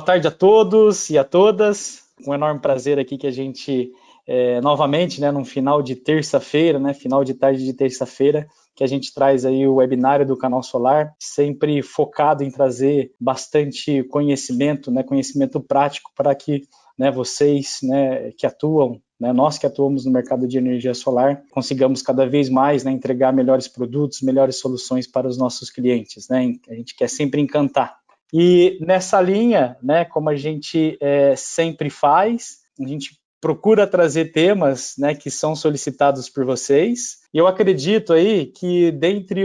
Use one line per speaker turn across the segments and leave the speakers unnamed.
tarde a todos e a todas. Um enorme prazer aqui que a gente, novamente, né, num final de terça-feira, né, final de tarde de terça-feira, que a gente traz aí o webinário do Canal Solar, sempre focado em trazer bastante conhecimento, né, conhecimento prático para que, né, vocês, né, que atuam, né, nós que atuamos no mercado de energia solar, consigamos cada vez mais, né, entregar melhores produtos, melhores soluções para os nossos clientes, né, a gente quer sempre encantar. E nessa linha, né, como a gente sempre faz, a gente procura trazer temas, né, que são solicitados por vocês. E eu acredito aí que dentre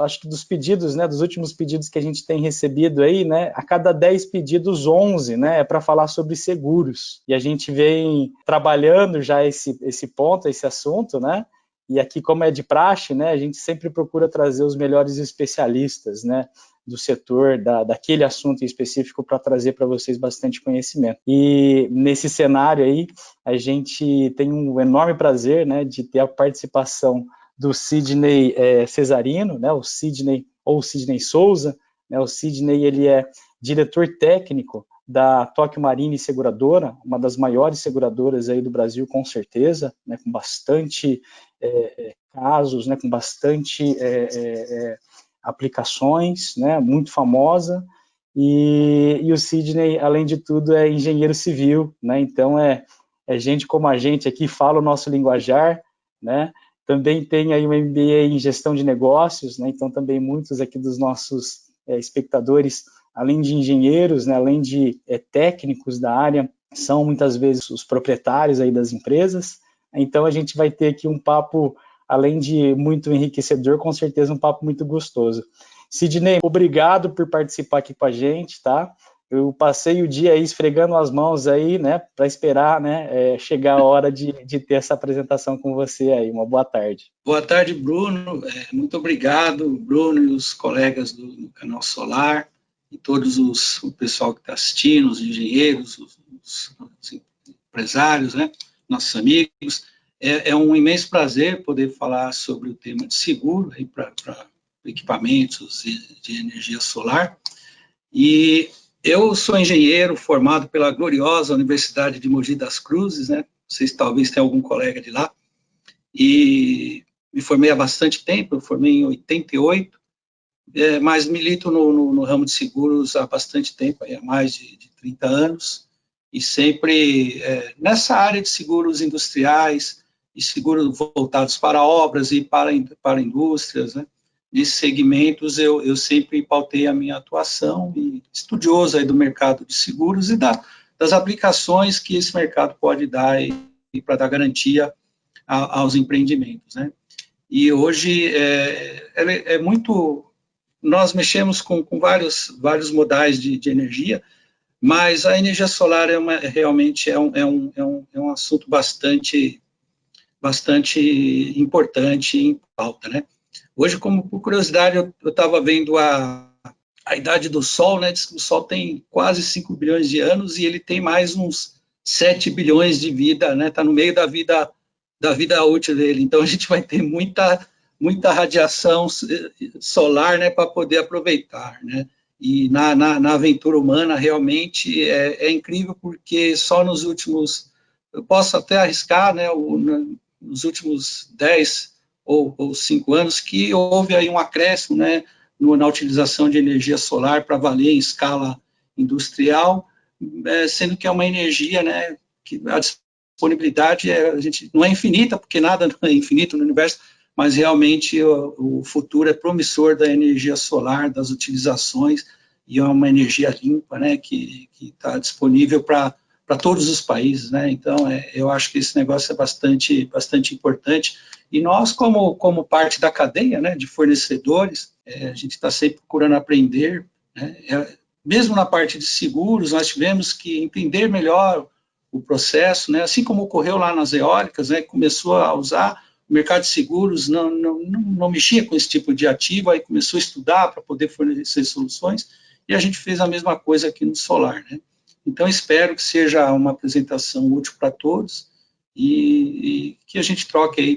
acho que dos pedidos, né, dos últimos pedidos que a gente tem recebido aí, né, a cada 10 pedidos, 11, né, é para falar sobre seguros. E a gente vem trabalhando já esse ponto, esse assunto, né, e aqui, como é de praxe, né, a gente sempre procura trazer os melhores especialistas, né, do setor, daquele assunto em específico, para trazer para vocês bastante conhecimento. E nesse cenário aí, a gente tem um enorme prazer, né, de ter a participação do Sidney Cesarino, né, o Sidney, ou Sidney Souza, né, o Sidney, ele é diretor técnico da Tóquio Marine Seguradora, uma das maiores seguradoras aí do Brasil, com certeza, né, com bastante casos, né, com bastante aplicações, né, muito famosa, e o Sidney, além de tudo, é engenheiro civil, né, então é gente como a gente aqui, fala o nosso linguajar, né, também tem aí um MBA em gestão de negócios, né, então também muitos aqui dos nossos espectadores, além de engenheiros, né, além de técnicos da área, são muitas vezes os proprietários aí das empresas, então a gente vai ter aqui um papo, além de muito enriquecedor, com certeza um papo muito gostoso. Sidney, obrigado por participar aqui com a gente, tá? Eu passei o dia aí esfregando as mãos aí, né, para esperar, né, chegar a hora de ter essa apresentação com você aí. Uma boa tarde.
Boa tarde, Bruno. Muito obrigado, Bruno e os colegas do Canal Solar, e todos o pessoal que está assistindo, os engenheiros, os empresários, né, nossos amigos. É um imenso prazer poder falar sobre o tema de seguro para equipamentos de energia solar. E eu sou engenheiro formado pela gloriosa Universidade de Mogi das Cruzes, né? Vocês talvez tenham algum colega de lá. E me formei há bastante tempo, eu formei em 88, mas milito no ramo de seguros há bastante tempo, há mais de 30 anos, e sempre nessa área de seguros industriais e seguros voltados para obras e para indústrias, né? Nesses segmentos eu sempre pautei a minha atuação, e estudioso aí do mercado de seguros e das aplicações que esse mercado pode dar para dar garantia aos empreendimentos, né? E hoje nós mexemos com vários modais de energia, mas a energia solar realmente é um assunto bastante importante em pauta, né? Hoje, como por curiosidade, eu estava vendo a idade do Sol, né? Diz que o Sol tem quase 5 bilhões de anos e ele tem mais uns 7 bilhões de vida, né? Está no meio da vida útil dele. Então, a gente vai ter muita radiação solar, né, para poder aproveitar, né? E na aventura humana, realmente, é incrível, porque só nos últimos, eu posso até arriscar, né, nos últimos 10 ou 5 anos, que houve aí um acréscimo, né, na utilização de energia solar para valer em escala industrial, sendo que é uma energia, né, que a disponibilidade a gente não é infinita, porque nada é infinito no universo, mas realmente o futuro é promissor da energia solar, das utilizações, e é uma energia limpa, né, que está disponível para todos os países, né? Então, eu acho que esse negócio é bastante importante, e nós, como parte da cadeia, né, de fornecedores, a gente está sempre procurando aprender, né? Mesmo na parte de seguros, nós tivemos que entender melhor o processo, né? Assim como ocorreu lá nas eólicas, né, começou a usar o mercado de seguros, não mexia com esse tipo de ativo, aí começou a estudar para poder fornecer soluções, e a gente fez a mesma coisa aqui no solar, né? Então, espero que seja uma apresentação útil para todos, e que a gente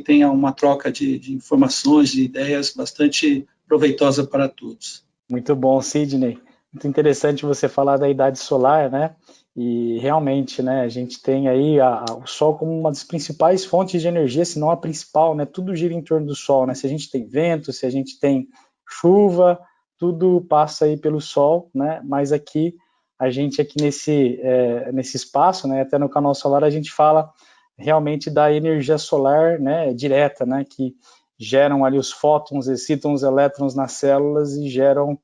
tenha uma troca de informações, de ideias bastante proveitosa para todos.
Muito bom, Sidney. Muito interessante você falar da idade solar, né? E realmente, né, a gente tem aí o Sol como uma das principais fontes de energia, se não a principal, né? Tudo gira em torno do Sol, né? Se a gente tem vento, se a gente tem chuva, tudo passa aí pelo Sol, né? Mas aqui, a gente aqui nesse espaço, né? Até no canal solar a gente fala realmente da energia solar, né? Direta, né? Que geram ali os fótons, excitam os elétrons nas células e geram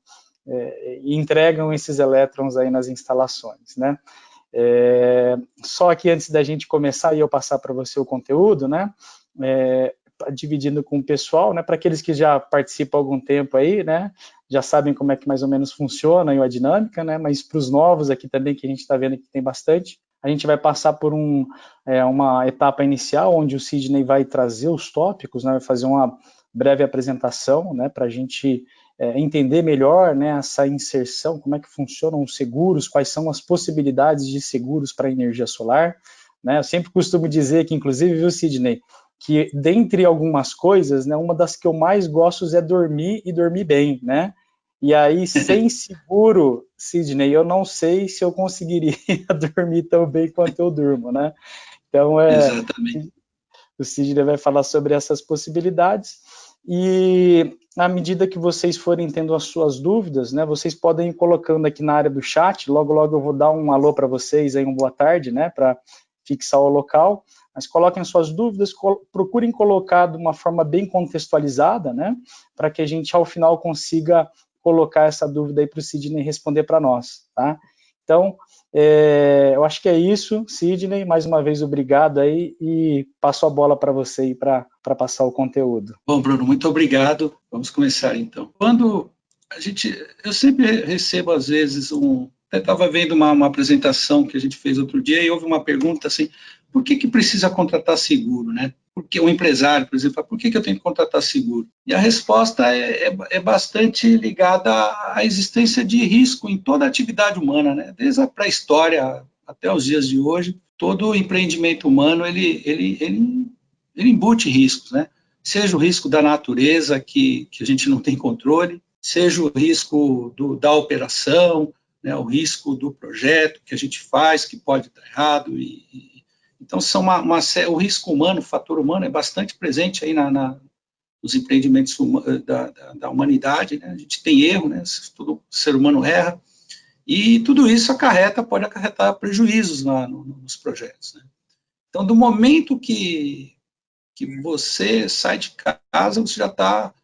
e entregam esses elétrons aí nas instalações, né? Só que antes da gente começar e eu passar para você o conteúdo, né? Dividindo com o pessoal, né? Para aqueles que já participam há algum tempo aí, né? Já sabem como é que mais ou menos funciona a dinâmica, né? Mas para os novos aqui também, que a gente está vendo que tem bastante, a gente vai passar por uma etapa inicial, onde o Sidney vai trazer os tópicos, né? Vai fazer uma breve apresentação, né? Para a gente entender melhor, né, essa inserção, como é que funcionam os seguros, quais são as possibilidades de seguros para a energia solar, né? Eu sempre costumo dizer que, inclusive, viu, Sidney, que dentre algumas coisas, né, uma das que eu mais gosto é dormir e dormir bem, né? E aí, sem seguro, Sidney, eu não sei se eu conseguiria dormir tão bem quanto eu durmo, né? Então,
Exatamente.
o Sidney vai falar sobre essas possibilidades e à medida que vocês forem tendo as suas dúvidas, né, vocês podem ir colocando aqui na área do chat, logo eu vou dar um alô para vocês, aí, uma boa tarde, né, para fixar o local, mas coloquem suas dúvidas, procurem colocar de uma forma bem contextualizada, né, para que a gente ao final consiga colocar essa dúvida aí para o Sidney responder para nós, tá? Então, eu acho que é isso, Sidney, mais uma vez obrigado aí e passo a bola para você aí para passar o conteúdo.
Bom, Bruno, muito obrigado. Vamos começar então. Eu sempre recebo às vezes eu estava vendo uma apresentação que a gente fez outro dia e houve uma pergunta assim, por que precisa contratar seguro, né? Porque um empresário, por exemplo, por que eu tenho que contratar seguro? E a resposta é bastante ligada à existência de risco em toda a atividade humana, né? Desde a pré-história até os dias de hoje, todo empreendimento humano ele embute riscos, né? Seja o risco da natureza, que a gente não tem controle, seja o risco da operação, né, o risco do projeto que a gente faz, que pode estar errado. Então, o risco humano, o fator humano, é bastante presente aí nos empreendimentos da humanidade. Né? A gente tem erro, né? Todo ser humano erra, e tudo isso pode acarretar prejuízos nos projetos. Né? Então, do momento que você sai de casa, você já está,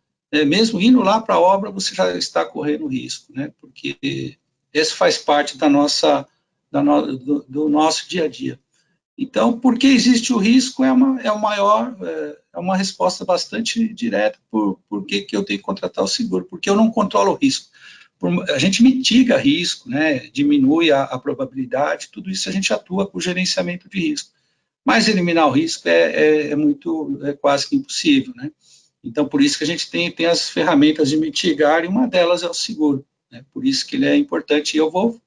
mesmo indo lá para a obra, você já está correndo risco, né? Porque esse faz parte do nosso dia a dia. Então, por que existe o risco é uma resposta bastante direta por que eu tenho que contratar o seguro, porque eu não controlo o risco. A gente mitiga risco, né? Diminui a probabilidade, tudo isso a gente atua com o gerenciamento de risco. Mas eliminar o risco é quase que impossível, né? Então, por isso que a gente tem as ferramentas de mitigar, e uma delas é o seguro, né? Por isso que ele é importante. E eu vou,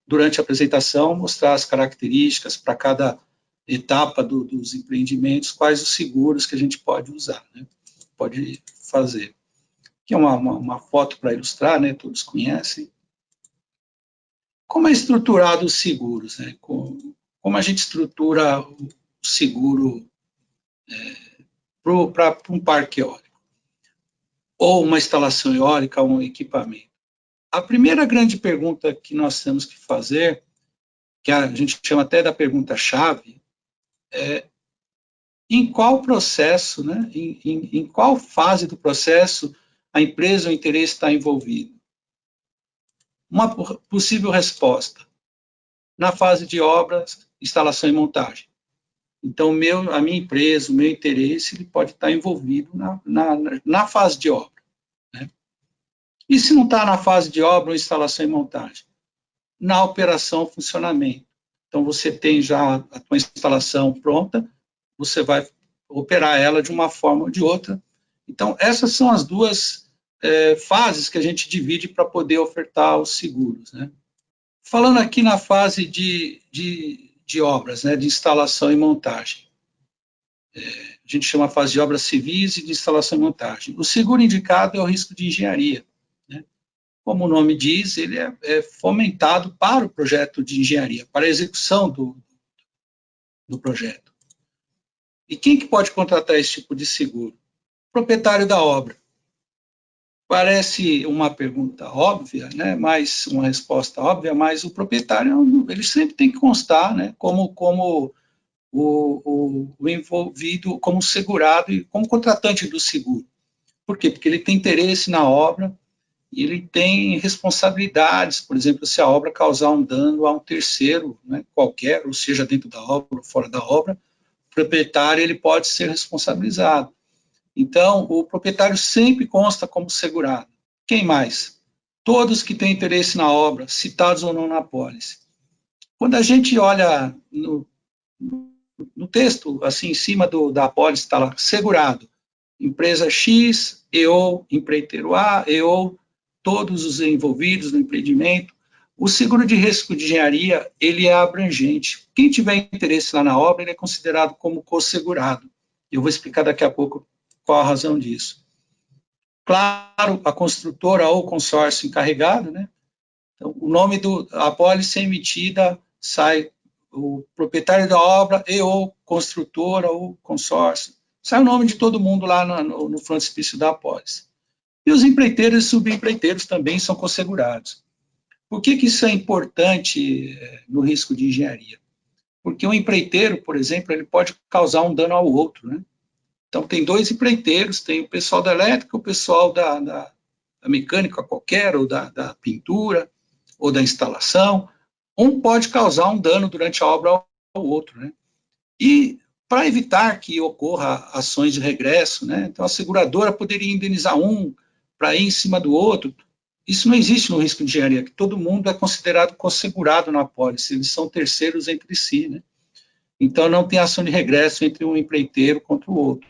durante a apresentação, mostrar as características para cada etapa dos empreendimentos, quais os seguros que a gente pode usar, né? Pode fazer. Aqui é uma foto para ilustrar, né? Todos conhecem. Como é estruturado os seguros, né? Como a gente estrutura o seguro para um parque eólico, ou uma instalação eólica, ou um equipamento. A primeira grande pergunta que nós temos que fazer, que a gente chama até da pergunta-chave, é em qual processo, né, em qual fase do processo a empresa ou o interesse está envolvido? Uma possível resposta: na fase de obras, instalação e montagem. Então, a minha empresa, o meu interesse, ele pode estar envolvido na fase de obra. Né? E se não está na fase de obra ou instalação e montagem? Na operação, funcionamento. Então, você tem já a tua instalação pronta, você vai operar ela de uma forma ou de outra. Então, essas são as duas fases que a gente divide para poder ofertar os seguros. Né? Falando aqui na fase de obras, né, de instalação e montagem. A gente chama a fase de obras civis e de instalação e montagem. O seguro indicado é o risco de engenharia. Né? como o nome diz, ele é fomentado para o projeto de engenharia, para a execução do projeto. E quem que pode contratar esse tipo de seguro? O proprietário da obra. Parece uma pergunta óbvia, né, mas uma resposta óbvia, mas o proprietário, ele sempre tem que constar, né, como o envolvido, como segurado e como contratante do seguro. Por quê? Porque ele tem interesse na obra e ele tem responsabilidades, por exemplo, se a obra causar um dano a um terceiro, né, qualquer, ou seja, dentro da obra ou fora da obra, o proprietário ele pode ser responsabilizado. Então, o proprietário sempre consta como segurado. Quem mais? Todos que têm interesse na obra, citados ou não na apólice. Quando a gente olha no texto, assim, em cima da apólice, está lá, segurado. Empresa X, ou empreiteiro A, ou todos os envolvidos no empreendimento. O seguro de risco de engenharia, ele é abrangente. Quem tiver interesse lá na obra, ele é considerado como co-segurado. Eu vou explicar daqui a pouco qual a razão disso. Claro, a construtora ou consórcio encarregado, né? Então, o nome da apólice é emitida, sai o proprietário da obra e ou construtora ou consórcio. Sai o nome de todo mundo lá no frontispício da apólice. E os empreiteiros e subempreiteiros também são consegurados. Por que isso é importante no risco de engenharia? Porque um empreiteiro, por exemplo, ele pode causar um dano ao outro, né? Então, tem dois empreiteiros, tem o pessoal da elétrica, o pessoal da mecânica qualquer, ou da pintura, ou da instalação. Um pode causar um dano durante a obra ao outro, né? E para evitar que ocorra ações de regresso, né? Então, a seguradora poderia indenizar um para ir em cima do outro. Isso não existe no risco de engenharia, que todo mundo é considerado consegurado na apólice, eles são terceiros entre si, né? Então, não tem ação de regresso entre um empreiteiro contra o outro.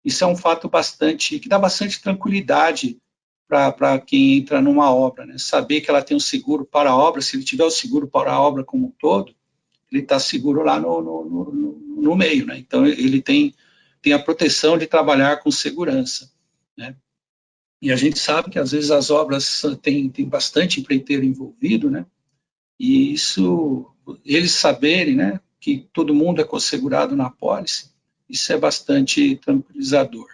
Isso é um fato que dá bastante tranquilidade para quem entra numa obra, né? Saber que ela tem um seguro para a obra, se ele tiver o seguro para a obra como um todo, ele está seguro lá no meio, né? Então, ele tem a proteção de trabalhar com segurança, né? E a gente sabe que, às vezes, as obras tem bastante empreiteiro envolvido, né? E isso, eles saberem, né, que todo mundo é consegurado na apólice, isso é bastante tranquilizador.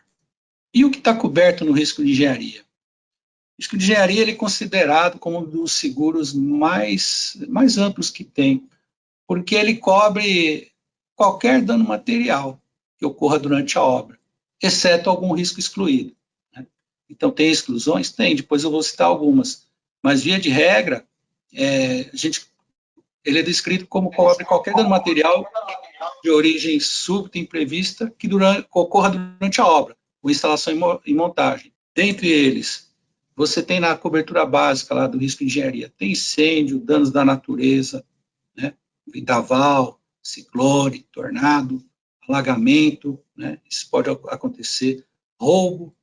E o que está coberto no risco de engenharia? O risco de engenharia ele é considerado como um dos seguros mais amplos que tem, porque ele cobre qualquer dano material que ocorra durante a obra, exceto algum risco excluído, né? Então, tem exclusões? Tem, depois eu vou citar algumas. Mas, via de regra, ele é descrito como cobre qualquer dano material de origem súbita e imprevista que ocorra durante a obra, ou instalação e montagem. Dentre eles, você tem na cobertura básica lá do risco de engenharia, tem incêndio, danos da natureza, né, vendaval, ciclone, tornado, alagamento, né, isso pode acontecer, roubo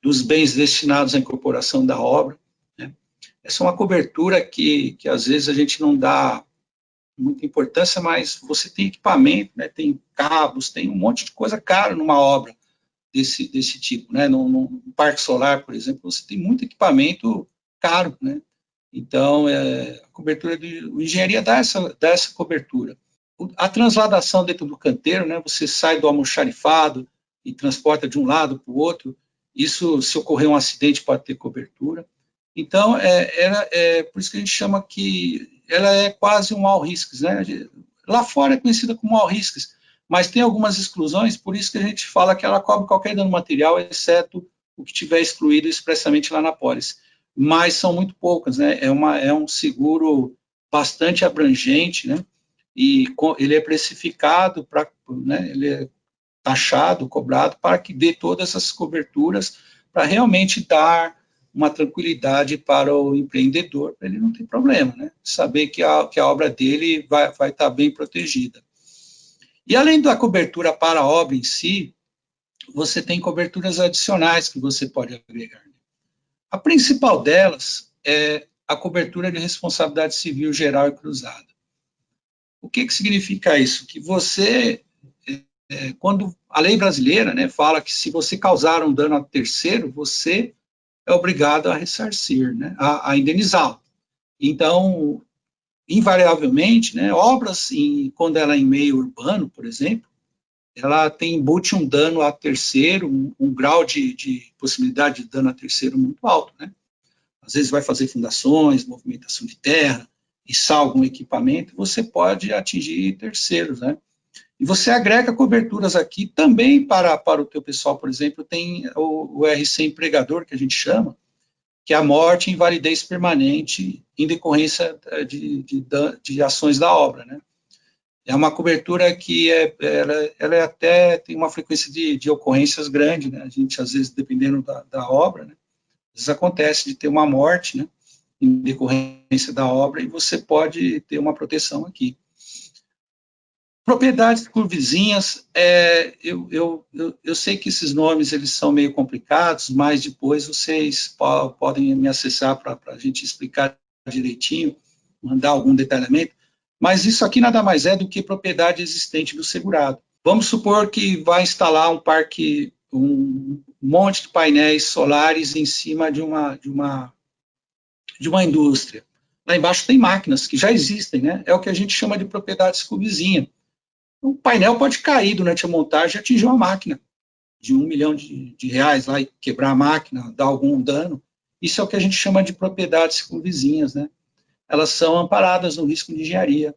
dos bens destinados à incorporação da obra, né. Essa é uma cobertura que às vezes a gente não dá muita importância, mas você tem equipamento, né, tem cabos, tem um monte de coisa cara numa obra desse tipo, né, num parque solar, por exemplo, você tem muito equipamento caro, né, então a cobertura de engenharia dá essa cobertura. A transladação dentro do canteiro, né, você sai do almoxarifado e transporta de um lado para o outro, isso, se ocorrer um acidente, pode ter cobertura. Então, por isso que a gente chama que ela é quase um all risks, né? Lá fora é conhecida como all risks, mas tem algumas exclusões, por isso que a gente fala que ela cobre qualquer dano material, exceto o que tiver excluído expressamente lá na apólice. Mas são muito poucas, né? É um seguro bastante abrangente, né? E ele é precificado, né? Ele é taxado, cobrado, para que dê todas essas coberturas, para realmente dar uma tranquilidade para o empreendedor, para ele não ter problema, né? Saber que a obra dele vai estar bem protegida. E além da cobertura para a obra em si, você tem coberturas adicionais que você pode agregar. A principal delas é a cobertura de responsabilidade civil geral e cruzada. O que significa isso? Que você, quando a lei brasileira, né, fala que se você causar um dano a terceiro, você é obrigado a ressarcir, né, a indenizá-lo. Então, invariavelmente, né, obras, quando ela é em meio urbano, por exemplo, ela tem embute um dano a terceiro, um grau de possibilidade de dano a terceiro muito alto, né? Às vezes vai fazer fundações, movimentação de terra, içar algum equipamento, você pode atingir terceiros, né? E você agrega coberturas aqui também para o teu pessoal, por exemplo, tem o RC empregador, que a gente chama, que é a morte em invalidez permanente em decorrência de ações da obra, né? É uma cobertura que ela até tem uma frequência de ocorrências grande, né? A gente, às vezes, dependendo da obra, né? Às vezes acontece de ter uma morte, né? Em decorrência da obra, e você pode ter uma proteção aqui. Propriedades por vizinhas, eu sei que esses nomes eles são meio complicados, mas depois vocês podem me acessar para a gente explicar direitinho, mandar algum detalhamento, mas isso aqui nada mais é do que propriedade existente do segurado. Vamos supor que vai instalar um parque, um monte de painéis solares em cima de uma indústria. Lá embaixo tem máquinas que já existem, né? É o que a gente chama de propriedade circunvizinha. O painel pode cair durante a montagem e atingir uma máquina de R$1 milhão lá e quebrar a máquina, dar algum dano. Isso é o que a gente chama de propriedades circunvizinhas, né? Elas são amparadas no risco de engenharia.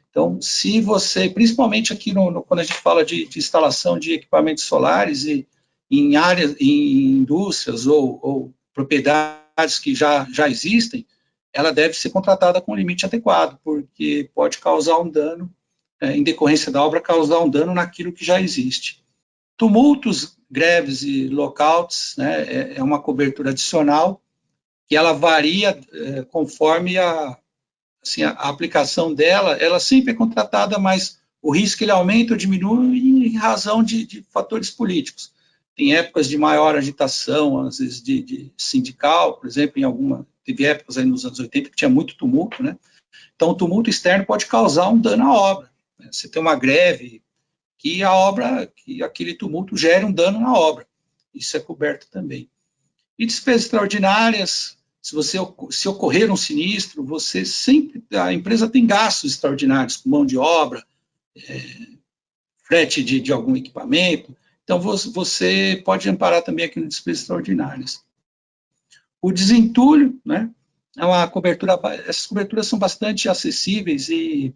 Então, se você, principalmente aqui quando a gente fala de instalação de equipamentos solares e em áreas, em indústrias ou propriedades que já existem, ela deve ser contratada com limite adequado, porque pode causar um dano em decorrência da obra, causar um dano naquilo que já existe. Tumultos, greves e lockouts, né, é uma cobertura adicional que ela varia conforme a aplicação dela, ela sempre é contratada, mas o risco ele aumenta ou diminui em razão de fatores políticos. Tem épocas de maior agitação, às vezes de sindical, por exemplo, teve épocas aí nos anos 80 que tinha muito tumulto, né? Então, o tumulto externo pode causar um dano à obra. Você tem uma greve que aquele tumulto gera um dano na obra. Isso é coberto também. E despesas extraordinárias, se ocorrer um sinistro, a empresa tem gastos extraordinários, com mão de obra, frete de algum equipamento. Então, você pode amparar também aqui no despesas extraordinárias. O desentulho, né? É uma cobertura, essas coberturas são bastante acessíveis e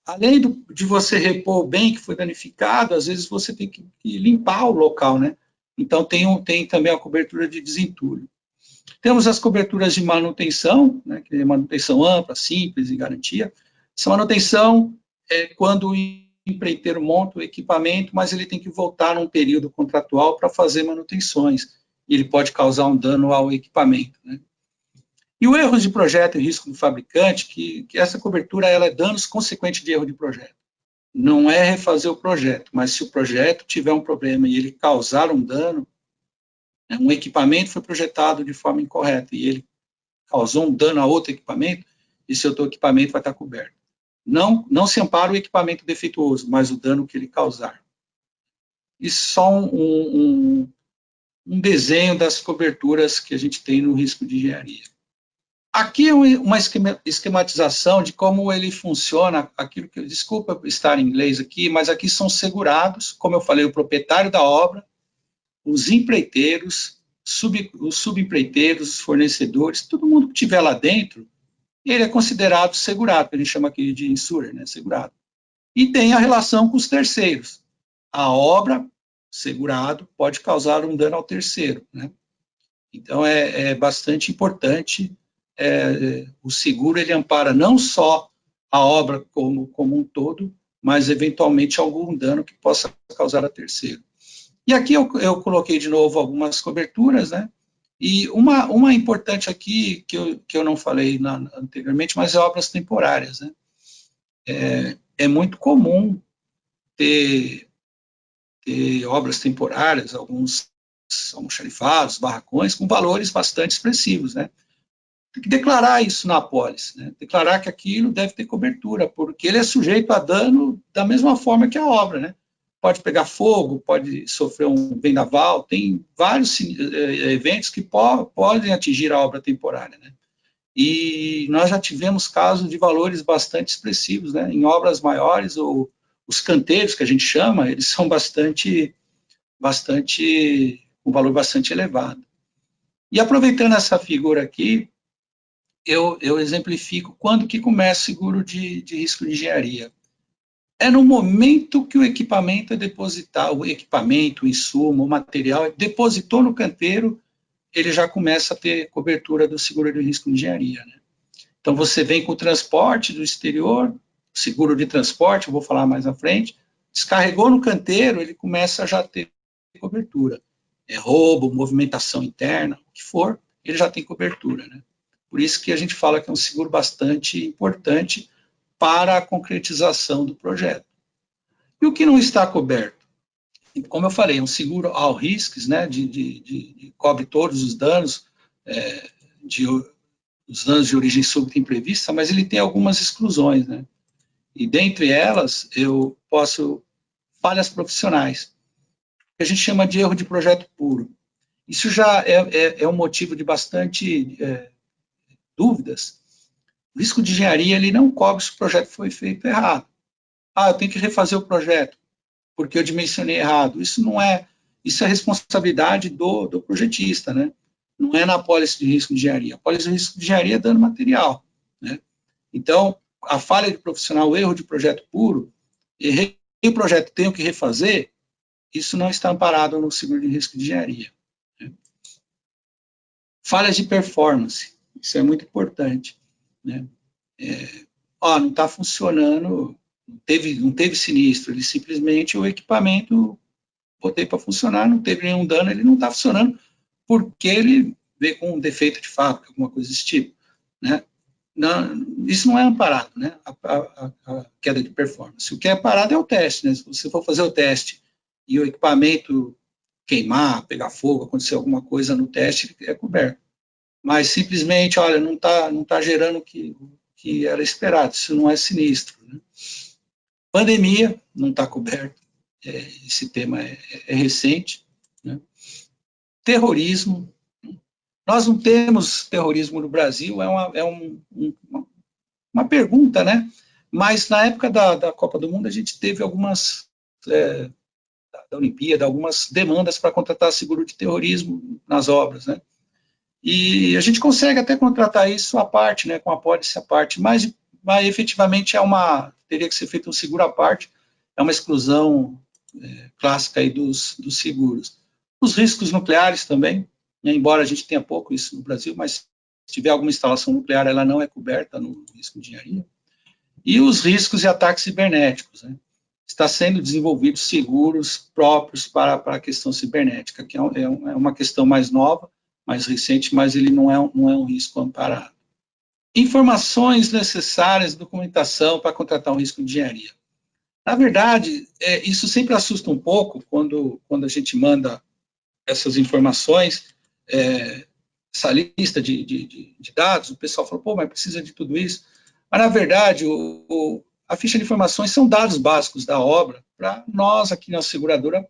além de você repor o bem que foi danificado, às vezes você tem que limpar o local, né? Então, tem também a cobertura de desentulho. Temos as coberturas de manutenção, né, que é manutenção ampla, simples e garantia. Essa manutenção é quando o empreiteiro monta o equipamento, mas ele tem que voltar num período contratual para fazer manutenções, e ele pode causar um dano ao equipamento, né? E o erro de projeto e risco do fabricante, que essa cobertura ela é danos consequentes de erro de projeto. Não é refazer o projeto, mas se o projeto tiver um problema e ele causar um dano, um equipamento foi projetado de forma incorreta e ele causou um dano a outro equipamento, esse outro equipamento vai estar coberto. Não se ampara o equipamento defeituoso, mas o dano que ele causar. Isso só um desenho das coberturas que a gente tem no risco de engenharia. Aqui é uma esquematização de como ele funciona, aquilo que, desculpa estar em inglês aqui, mas aqui são segurados, como eu falei, o proprietário da obra, os empreiteiros, os subempreiteiros, os fornecedores, todo mundo que estiver lá dentro, ele é considerado segurado, que a gente chama aqui de insurer, né, segurado. E tem a relação com os terceiros. A obra, segurado, pode causar um dano ao terceiro, né? Então, é bastante importante. O seguro ele ampara não só a obra como um todo, mas eventualmente algum dano que possa causar a terceiro. E aqui eu coloquei de novo algumas coberturas, né? E uma importante aqui, que eu não falei anteriormente, mas é obras temporárias, né? É muito comum ter obras temporárias, alguns almoxarifados, barracões, com valores bastante expressivos, né? Tem que declarar isso na apólice, né? Declarar que aquilo deve ter cobertura, porque ele é sujeito a dano da mesma forma que a obra, né? pode pegar fogo, pode sofrer um vendaval, tem vários eventos que podem atingir a obra temporária, né? E nós já tivemos casos de valores bastante expressivos, né? Em obras maiores, os canteiros, que a gente chama, eles são um valor bastante elevado. E aproveitando essa figura aqui, eu exemplifico quando que começa o seguro de risco de engenharia. É no momento que o equipamento é depositado, o insumo, o material, depositou no canteiro, ele já começa a ter cobertura do seguro de risco de engenharia, né? Então, você vem com o transporte do exterior, seguro de transporte, eu vou falar mais à frente, descarregou no canteiro, ele começa a já ter cobertura. Roubo, movimentação interna, o que for, ele já tem cobertura, né? Por isso que a gente fala que é um seguro bastante importante para a concretização do projeto. E o que não está coberto? Como eu falei, um seguro all risks, né, cobre todos os danos, os danos de origem súbita imprevista, mas ele tem algumas exclusões, né? E dentre elas, eu posso falhas profissionais, que a gente chama de erro de projeto puro. Isso já é um motivo de bastante dúvidas. O risco de engenharia, ele não cobre se o projeto foi feito errado. Eu tenho que refazer o projeto, porque eu dimensionei errado. Isso é responsabilidade do projetista, né? Não é na apólice de risco de engenharia. A apólice de risco de engenharia é dano material, né? Então, a falha de profissional, o erro de projeto puro, errei o projeto, tenho que refazer, isso não está amparado no seguro de risco de engenharia, né? Falhas de performance, isso é muito importante, né? Não está funcionando, não teve sinistro, ele simplesmente, o equipamento, botei para funcionar, não teve nenhum dano, ele não está funcionando, porque ele veio com um defeito de fábrica, alguma coisa desse tipo, né? Isso não é amparado, né? A queda de performance. O que é amparado é o teste, né? Se você for fazer o teste e o equipamento queimar, pegar fogo, acontecer alguma coisa no teste, é coberto. Mas simplesmente, olha, não tá gerando o que era esperado, isso não é sinistro, né? Pandemia, não está coberto, esse tema é recente, né? Terrorismo, nós não temos terrorismo no Brasil, uma pergunta, né? Mas na época da Copa do Mundo, a gente teve algumas, da Olimpíada, algumas demandas para contratar seguro de terrorismo nas obras, né? E a gente consegue até contratar isso à parte, né, com a apólice à parte, mas efetivamente teria que ser feito um seguro à parte, é uma exclusão clássica aí dos seguros. Os riscos nucleares também, né, embora a gente tenha pouco isso no Brasil, mas se tiver alguma instalação nuclear, ela não é coberta no risco de engenharia. E os riscos de ataques cibernéticos, né? Está sendo desenvolvidos seguros próprios para a questão cibernética, que é uma questão mais nova, mais recente, mas ele não é um risco amparado. Informações necessárias, documentação para contratar um risco de engenharia. Na verdade, isso sempre assusta um pouco quando a gente manda essas informações, essa lista de dados, o pessoal fala, mas precisa de tudo isso. Mas, na verdade, a ficha de informações são dados básicos da obra, para nós, aqui na seguradora,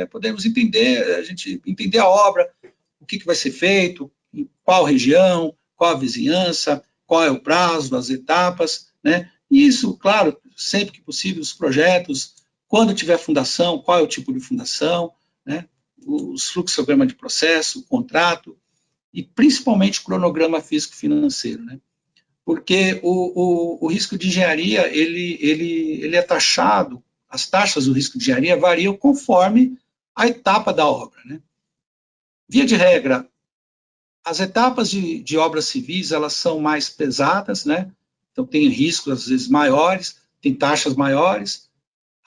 podermos entender a obra, o que vai ser feito, em qual região, qual a vizinhança, qual é o prazo, as etapas, né? E isso, claro, sempre que possível, os projetos, quando tiver fundação, qual é o tipo de fundação, né? Os fluxogramas de processo, o contrato, e principalmente o cronograma físico-financeiro, né? Porque o risco de engenharia, ele é taxado, as taxas do risco de engenharia variam conforme a etapa da obra, né? Via de regra, as etapas de obras civis, elas são mais pesadas, né? Então, tem riscos, às vezes, maiores, tem taxas maiores.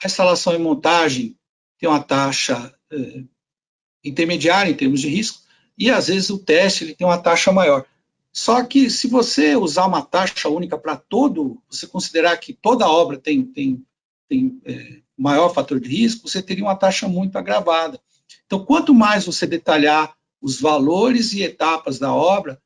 A instalação e montagem tem uma taxa intermediária em termos de risco, e, às vezes, o teste ele tem uma taxa maior. Só que, se você usar uma taxa única para você considerar que toda obra tem maior fator de risco, você teria uma taxa muito agravada. Então, quanto mais você detalhar os valores e etapas da obra,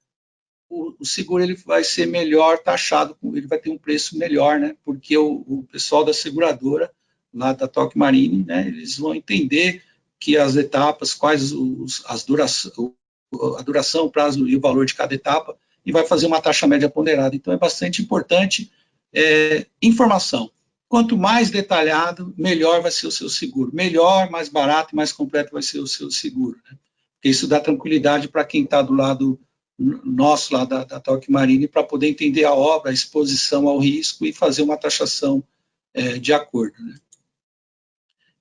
o seguro ele vai ser melhor taxado, ele vai ter um preço melhor, né? Porque o pessoal da seguradora lá da Tokio Marine, né, eles vão entender que as etapas, quais a duração, o prazo e o valor de cada etapa, e vai fazer uma taxa média ponderada. Então, é bastante importante informação. Quanto mais detalhado, melhor vai ser o seu seguro. Melhor, mais barato e mais completo vai ser o seu seguro, né? Porque isso dá tranquilidade para quem está do lado nosso, lá da Tokio Marine, para poder entender a obra, a exposição ao risco e fazer uma taxação de acordo, né?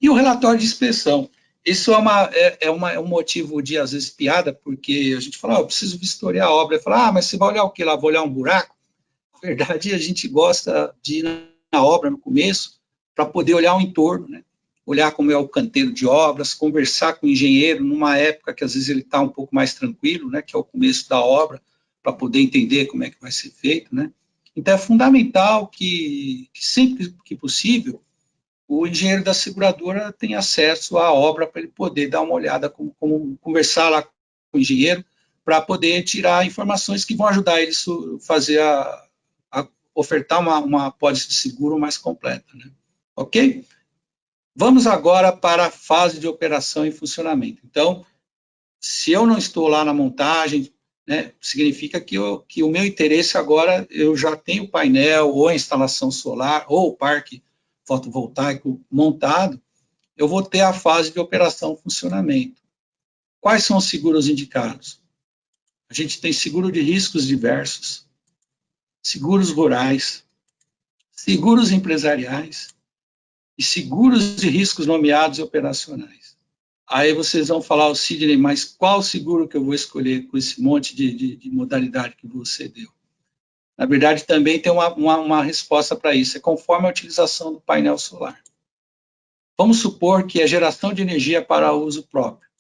E o relatório de inspeção. Isso é um motivo de, às vezes, piada, porque a gente fala, eu preciso vistoriar a obra. Fala, mas você vai olhar o quê lá? Vou olhar um buraco? Na verdade, a gente gosta de ir na obra no começo para poder olhar o entorno, né? Olhar como é o canteiro de obras, conversar com o engenheiro numa época que, às vezes, ele está um pouco mais tranquilo, né? Que é o começo da obra, para poder entender como é que vai ser feito, né? Então, é fundamental que sempre que possível, o engenheiro da seguradora tem acesso à obra para ele poder dar uma olhada, conversar lá com o engenheiro, para poder tirar informações que vão ajudar ele a fazer ofertar uma apólice de seguro mais completa, né? Ok? Vamos agora para a fase de operação e funcionamento. Então, se eu não estou lá na montagem, né, significa que o meu interesse agora, eu já tenho o painel, ou a instalação solar, ou o parque fotovoltaico montado, eu vou ter a fase de operação e funcionamento. Quais são os seguros indicados? A gente tem seguro de riscos diversos, seguros rurais, seguros empresariais e seguros de riscos nomeados e operacionais. Aí vocês vão falar, Sidney, mas qual seguro que eu vou escolher com esse monte de modalidade que você deu? Na verdade, também tem uma resposta para isso, é conforme a utilização do painel solar. Vamos supor que é geração de energia para uso próprio.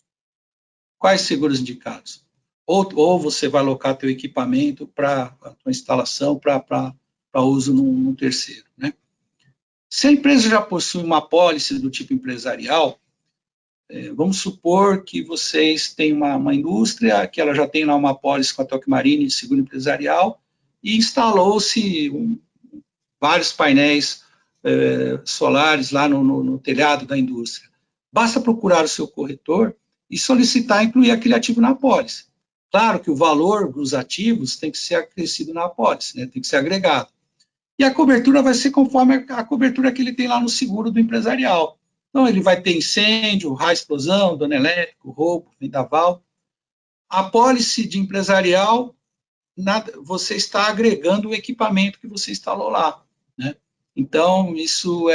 Quais seguros indicados? Ou você vai alocar teu equipamento para a tua instalação, para uso num terceiro, né? Se a empresa já possui uma apólice do tipo empresarial, vamos supor que vocês têm uma indústria, que ela já tem lá uma apólice com a Tokio Marine de seguro empresarial, e instalou-se vários painéis solares lá no telhado da indústria. Basta procurar o seu corretor e solicitar incluir aquele ativo na apólice. Claro que o valor dos ativos tem que ser acrescido na apólice, né? Tem que ser agregado. E a cobertura vai ser conforme a cobertura que ele tem lá no seguro do empresarial. Então, ele vai ter incêndio, raio, explosão, dano elétrico, roubo, vendaval. A apólice de empresarial, você está agregando o equipamento que você instalou lá, né? Então, isso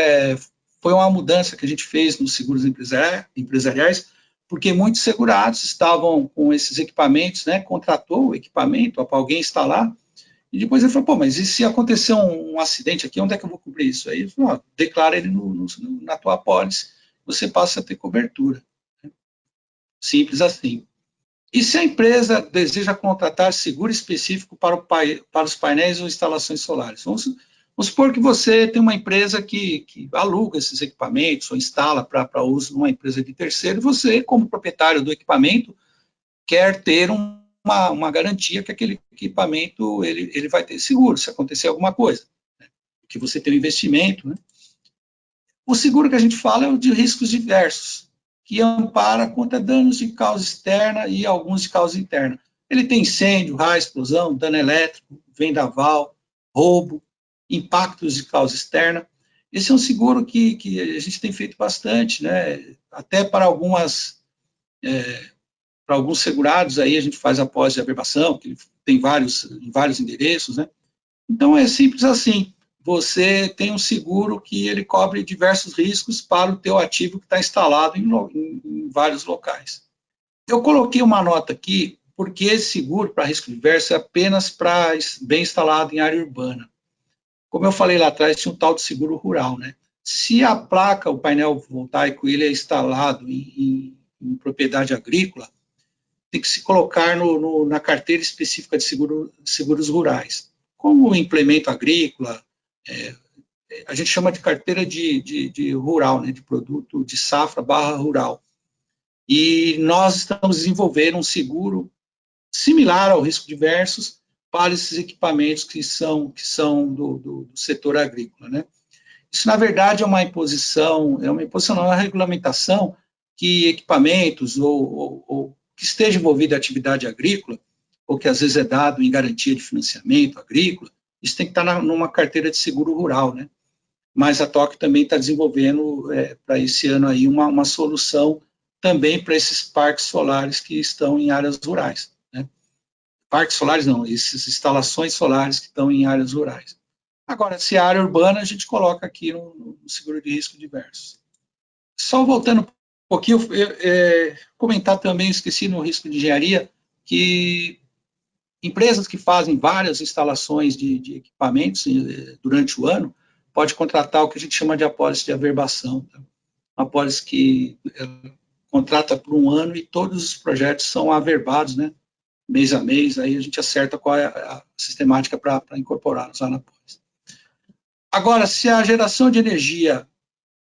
foi uma mudança que a gente fez nos seguros empresariais, porque muitos segurados estavam com esses equipamentos, né? Contratou o equipamento para alguém instalar, e depois ele falou, mas e se acontecer um acidente aqui, onde é que eu vou cobrir isso? Aí ele falou, declara ele na tua apólice, você passa a ter cobertura. Simples assim. E se a empresa deseja contratar seguro específico para os painéis ou instalações solares? Vamos supor que você tem uma empresa que aluga esses equipamentos ou instala para uso numa empresa de terceiro, e você, como proprietário do equipamento, quer ter uma garantia que aquele equipamento ele vai ter seguro se acontecer alguma coisa, né? Que você tem um investimento, né? O seguro que a gente fala é o de riscos diversos, que ampara contra danos de causa externa e alguns de causa interna. Ele tem incêndio, raio, explosão, dano elétrico, vendaval, roubo, impactos de causa externa. Esse é um seguro que a gente tem feito bastante, né? Até para alguns segurados, aí a gente faz a pós de averbação, que tem vários endereços, né? Então, é simples assim. Você tem um seguro que ele cobre diversos riscos para o teu ativo que está instalado em vários locais. Eu coloquei uma nota aqui, porque esse seguro para risco diverso é apenas para bem instalado em área urbana. Como eu falei lá atrás, tinha um tal de seguro rural, né? Se a placa, o painel voltaico, ele é instalado em propriedade agrícola, tem que se colocar na carteira específica de seguros rurais. Como o implemento agrícola, a gente chama de carteira de rural, né, de produto de safra / rural. E nós estamos desenvolvendo um seguro similar ao risco diversos para esses equipamentos que são do setor agrícola, né? Isso, na verdade, é uma imposição não, é uma regulamentação que equipamentos ou que esteja envolvido em atividade agrícola, ou que às vezes é dado em garantia de financiamento agrícola, isso tem que estar numa carteira de seguro rural, né? Mas a TOC também está desenvolvendo para esse ano aí uma solução também para esses parques solares que estão em áreas rurais, né? Parques solares não, essas instalações solares que estão em áreas rurais. Agora, se é área urbana, a gente coloca aqui no seguro de risco diversos. Só voltando um pouquinho, comentar também, esqueci no risco de engenharia, que empresas que fazem várias instalações de equipamentos durante o ano, pode contratar o que a gente chama de apólice de averbação. Tá? Uma apólice que contrata por um ano e todos os projetos são averbados, né? Mês a mês, aí a gente acerta qual é a sistemática para incorporá-los lá na apólice. Agora, se a geração de energia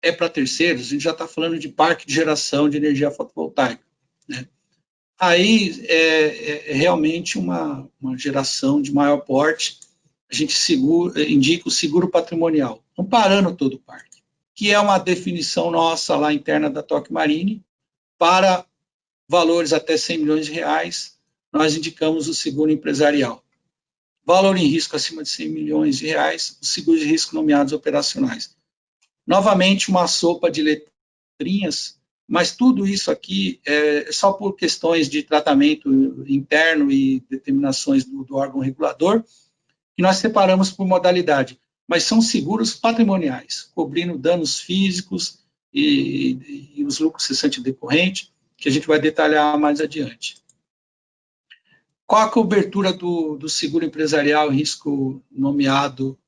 é para terceiros, a gente já está falando de parque de geração de energia fotovoltaica, né? Aí é realmente uma geração de maior porte, a gente indica o seguro patrimonial, amparando todo o parque, que é uma definição nossa lá interna da TOC Marine, para valores até 100 milhões de reais, nós indicamos o seguro empresarial. Valor em risco acima de 100 milhões de reais, os seguros de risco nomeados operacionais. Novamente, uma sopa de letrinhas, mas tudo isso aqui é só por questões de tratamento interno e determinações do órgão regulador, que nós separamos por modalidade, mas são seguros patrimoniais, cobrindo danos físicos e os lucros cessantes decorrentes, que a gente vai detalhar mais adiante. Qual a cobertura do seguro empresarial em risco nomeado?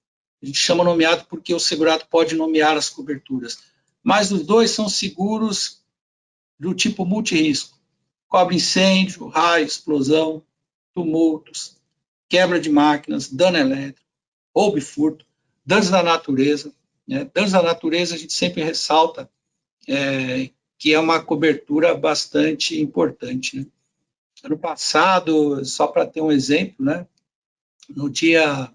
A gente chama nomeado porque o segurado pode nomear as coberturas, mas os dois são seguros do tipo multirrisco. Cobre incêndio, raio, explosão, tumultos, quebra de máquinas, dano elétrico, roubo e furto, danos da natureza. Né? Danos da natureza a gente sempre ressalta que é uma cobertura bastante importante. Né? Ano passado, só para ter um exemplo, né? No dia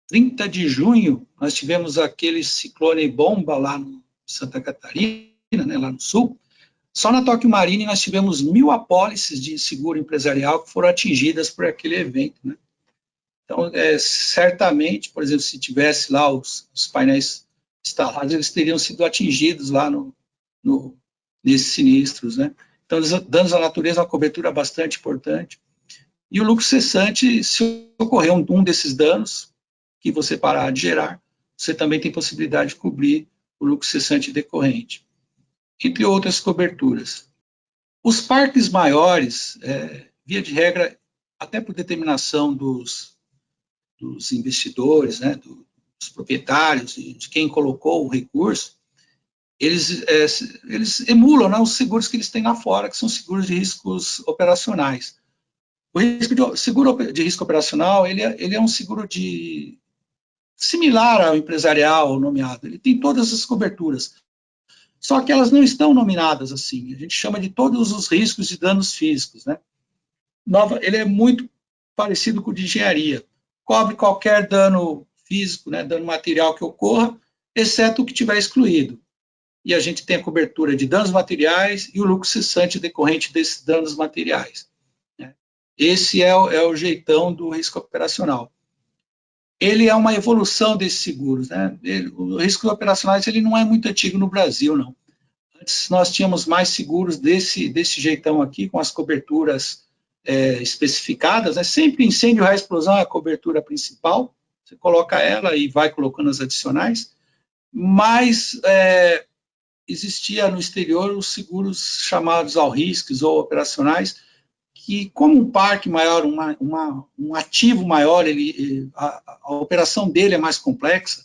30 de junho, nós tivemos aquele ciclone bomba lá em Santa Catarina, né, lá no sul. Só na TOC Marine nós tivemos 1.000 apólices de seguro empresarial que foram atingidas por aquele evento. Né? Então, certamente, por exemplo, se tivesse lá os painéis instalados, eles teriam sido atingidos lá nesses sinistros. Né? Então, danos à natureza é uma cobertura bastante importante. E o lucro cessante, se ocorrer um desses danos, que você parar de gerar, você também tem possibilidade de cobrir o lucro cessante decorrente, entre outras coberturas. Os parques maiores, via de regra, até por determinação dos investidores, né, dos proprietários, de quem colocou o recurso, eles emulam, né, os seguros que eles têm lá fora, que são seguros de riscos operacionais. O seguro de risco operacional, ele é um seguro similar ao empresarial nomeado, ele tem todas as coberturas, só que elas não estão nominadas assim, a gente chama de todos os riscos e danos físicos, né? Ele é muito parecido com o de engenharia, cobre qualquer dano físico, né, dano material que ocorra, exceto o que tiver excluído, e a gente tem a cobertura de danos materiais e o lucro cessante decorrente desses danos materiais, né? Esse é o jeitão do risco operacional. Ele é uma evolução desses seguros, né? O risco operacionais ele não é muito antigo no Brasil, não. Antes nós tínhamos mais seguros desse jeitão aqui, com as coberturas especificadas, né? Sempre incêndio, raio, explosão é a cobertura principal, você coloca ela e vai colocando as adicionais, mas existia no exterior os seguros chamados ao riscos ou operacionais, que como um parque maior, um ativo maior, a operação dele é mais complexa,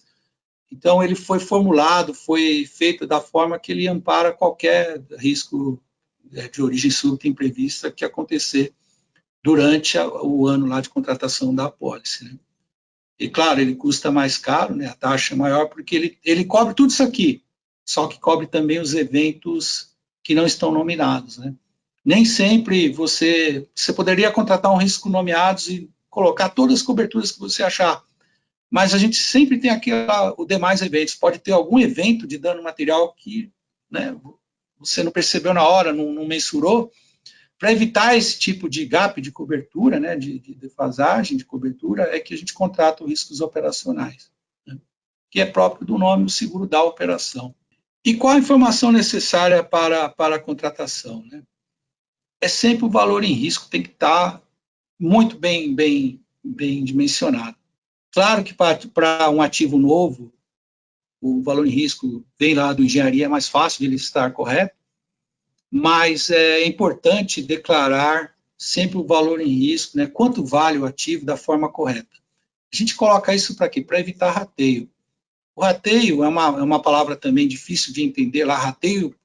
então ele foi formulado, foi feito da forma que ele ampara qualquer risco de origem súbita imprevista que acontecer durante o ano lá de contratação da apólice. Né? E claro, ele custa mais caro, né? A taxa é maior, porque ele cobre tudo isso aqui, só que cobre também os eventos que não estão nominados, né? Nem sempre você poderia contratar um risco nomeados e colocar todas as coberturas que você achar, mas a gente sempre tem aqui os demais eventos. Pode ter algum evento de dano material que, né, você não percebeu na hora, não mensurou. Para evitar esse tipo de gap de cobertura, né, de defasagem de cobertura, é que a gente contrata os riscos operacionais, né, que é próprio do nome, o seguro da operação. E qual a informação necessária para a contratação, né? É sempre o valor em risco, tem que estar muito bem dimensionado. Claro que para um ativo novo, o valor em risco vem lá do engenharia, é mais fácil de ele estar correto, mas é importante declarar sempre o valor em risco, né? Quanto vale o ativo da forma correta. A gente coloca isso para quê? Para evitar rateio. O rateio é uma palavra também difícil de entender lá, rateio,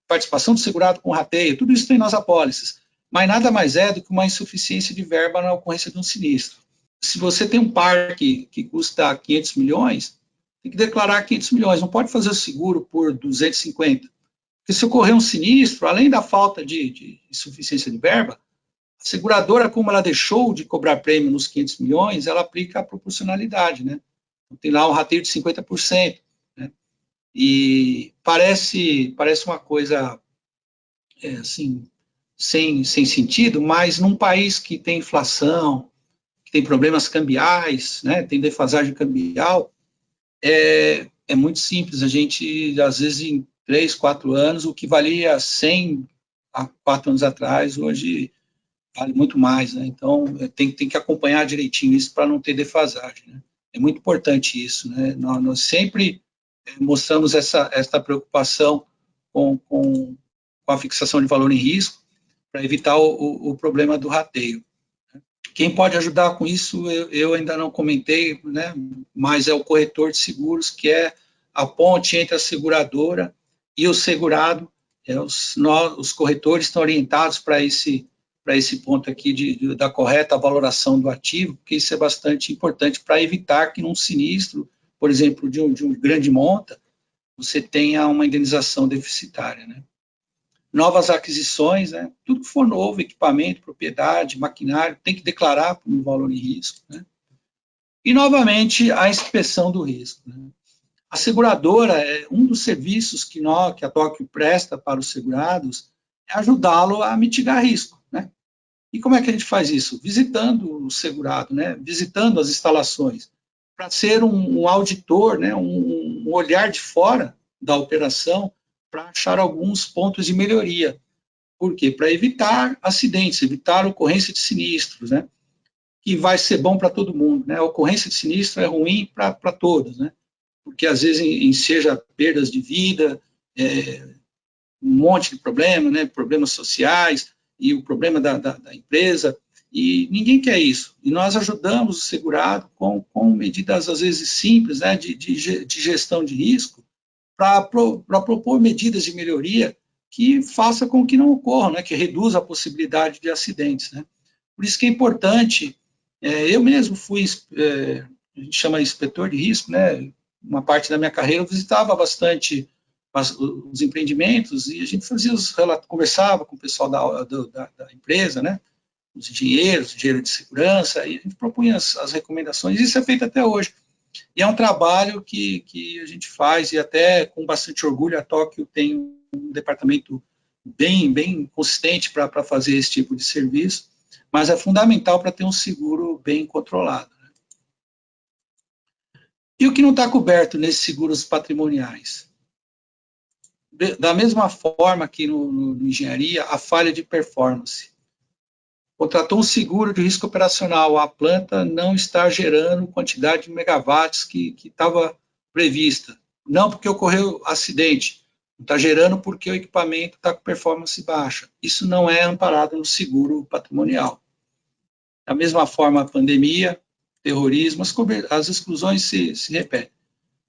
participação do segurado com rateio, tudo isso tem nas apólices, mas nada mais é do que uma insuficiência de verba na ocorrência de um sinistro. Se você tem um parque que custa 500 milhões, tem que declarar 500 milhões, não pode fazer o seguro por 250. Porque se ocorrer um sinistro, além da falta de insuficiência de verba, a seguradora, como ela deixou de cobrar prêmio nos 500 milhões, ela aplica a proporcionalidade, né? Então, tem lá um rateio de 50%, né? E parece uma coisa, assim, sem sentido, mas num país que tem inflação, que tem problemas cambiais, né? Tem defasagem cambial, é muito simples. A gente, às vezes, em 3, 4 anos, o que valia 100 há 4 anos atrás, hoje vale muito mais, né? Então, tem que acompanhar direitinho isso para não ter defasagem, né? É muito importante isso, né? Nós sempre mostramos essa preocupação com a fixação de valor em risco para evitar o problema do rateio. Quem pode ajudar com isso, eu ainda não comentei, né? Mas é o corretor de seguros, que é a ponte entre a seguradora e o segurado. Os corretores estão orientados para esse ponto aqui da correta valoração do ativo, porque isso é bastante importante para evitar que num sinistro, por exemplo, de um grande monta, você tenha uma indenização deficitária, né? Novas aquisições, né? Tudo que for novo, equipamento, propriedade, maquinário, tem que declarar como valor em risco, né? E, novamente, a inspeção do risco, né? A seguradora, um dos serviços que a Tóquio presta para os segurados é ajudá-lo a mitigar risco, né? E como é que a gente faz isso? Visitando o segurado, né? Visitando as instalações, para ser um auditor, né? Um olhar de fora da operação, para achar alguns pontos de melhoria. Por quê? Para evitar acidentes, evitar ocorrência de sinistros, né? Que vai ser bom para todo mundo, né? A ocorrência de sinistro é ruim para todos, né? Porque às vezes enseja perdas de vida, um monte de problema, né? Problemas sociais e o problema da empresa, e ninguém quer isso. E nós ajudamos o segurado com medidas às vezes simples, né? De gestão de risco, para propor medidas de melhoria que faça com que não ocorram, né, que reduza a possibilidade de acidentes, né. Por isso que é importante, eu mesmo fui, a gente chama de inspetor de risco, né, uma parte da minha carreira eu visitava bastante os empreendimentos e a gente fazia conversava com o pessoal da empresa, né, os engenheiros de segurança, e a gente propunha as recomendações, e isso é feito até hoje. E é um trabalho que a gente faz, e até com bastante orgulho, a Tóquio tem um departamento bem consistente para fazer esse tipo de serviço, mas é fundamental para ter um seguro bem controlado, né? E o que não está coberto nesses seguros patrimoniais? Da mesma forma que no engenharia, a falha de performance. Contratou um seguro de risco operacional, a planta não está gerando quantidade de megawatts que estava prevista. Não porque ocorreu acidente, não está gerando porque o equipamento está com performance baixa. Isso não é amparado no seguro patrimonial. Da mesma forma, a pandemia, terrorismo, as exclusões se repetem.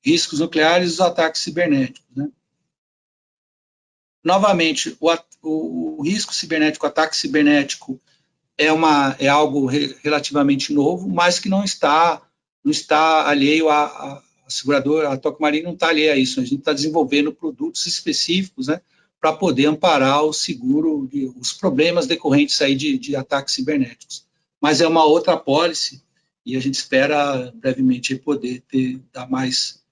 Riscos nucleares e os ataques cibernéticos, né? Novamente, o risco cibernético, o ataque cibernético, é algo relativamente novo, mas que não está alheio a seguradora, a Tóquio Marine não está alheia a isso. A gente está desenvolvendo produtos específicos, né, para poder amparar o seguro, os problemas decorrentes aí de ataques cibernéticos. Mas é uma outra apólice, e a gente espera brevemente poder dar mais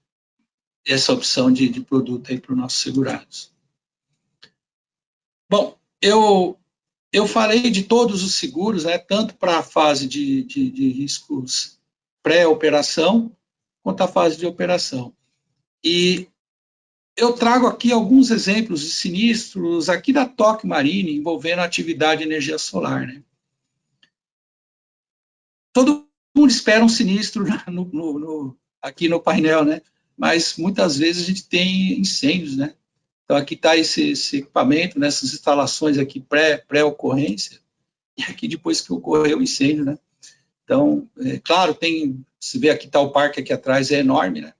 essa opção de produto aí para os nossos segurados. Bom, eu falei de todos os seguros, né, tanto para a fase de riscos pré-operação, quanto a fase de operação. E eu trago aqui alguns exemplos de sinistros aqui da Tokio Marine envolvendo a atividade de energia solar, né? Todo mundo espera um sinistro aqui no painel, né? Mas muitas vezes a gente tem incêndios, né? Então aqui está esse equipamento, nessas instalações aqui pré-ocorrência, e aqui depois que ocorreu o incêndio, né? Então, claro, se vê aqui está o parque aqui atrás, é enorme, né?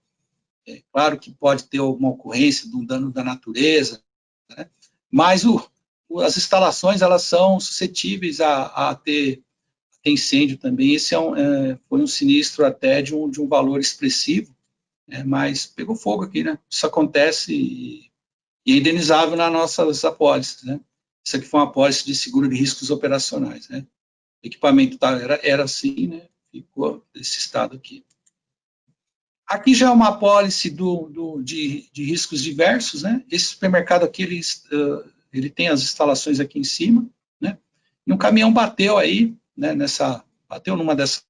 É claro que pode ter alguma ocorrência de um dano da natureza, né? Mas as instalações, elas são suscetíveis a ter incêndio também. Esse foi um sinistro até de um valor expressivo, né? Mas pegou fogo aqui, né? Isso acontece e é indenizável nas nossas apólices, né? Isso aqui foi uma apólice de seguro de riscos operacionais, né? O equipamento era assim, né? Ficou desse estado aqui. Aqui já é uma apólice de riscos diversos, né? Esse supermercado aqui, ele tem as instalações aqui em cima, né? E um caminhão bateu aí, né? Bateu numa dessas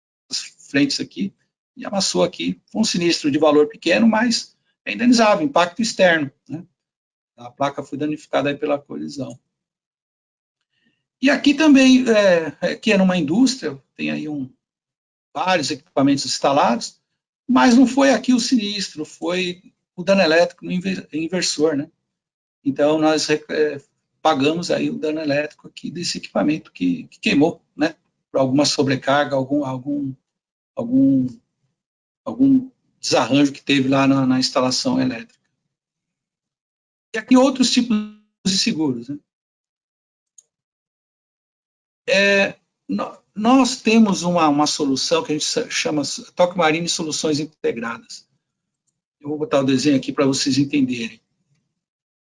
frentes aqui e amassou aqui. Foi um sinistro de valor pequeno, mas é indenizável, impacto externo, né? A placa foi danificada aí pela colisão. E aqui também, aqui é numa indústria, tem aí vários equipamentos instalados, mas não foi aqui o sinistro, foi o dano elétrico no inversor, né? Então, nós pagamos aí o dano elétrico aqui desse equipamento que queimou, né? Por alguma sobrecarga, algum desarranjo que teve lá na instalação elétrica. E aqui outros tipos de seguros, né? Nós temos uma solução que a gente chama Tokio Marine Soluções Integradas. Eu vou botar o desenho aqui para vocês entenderem.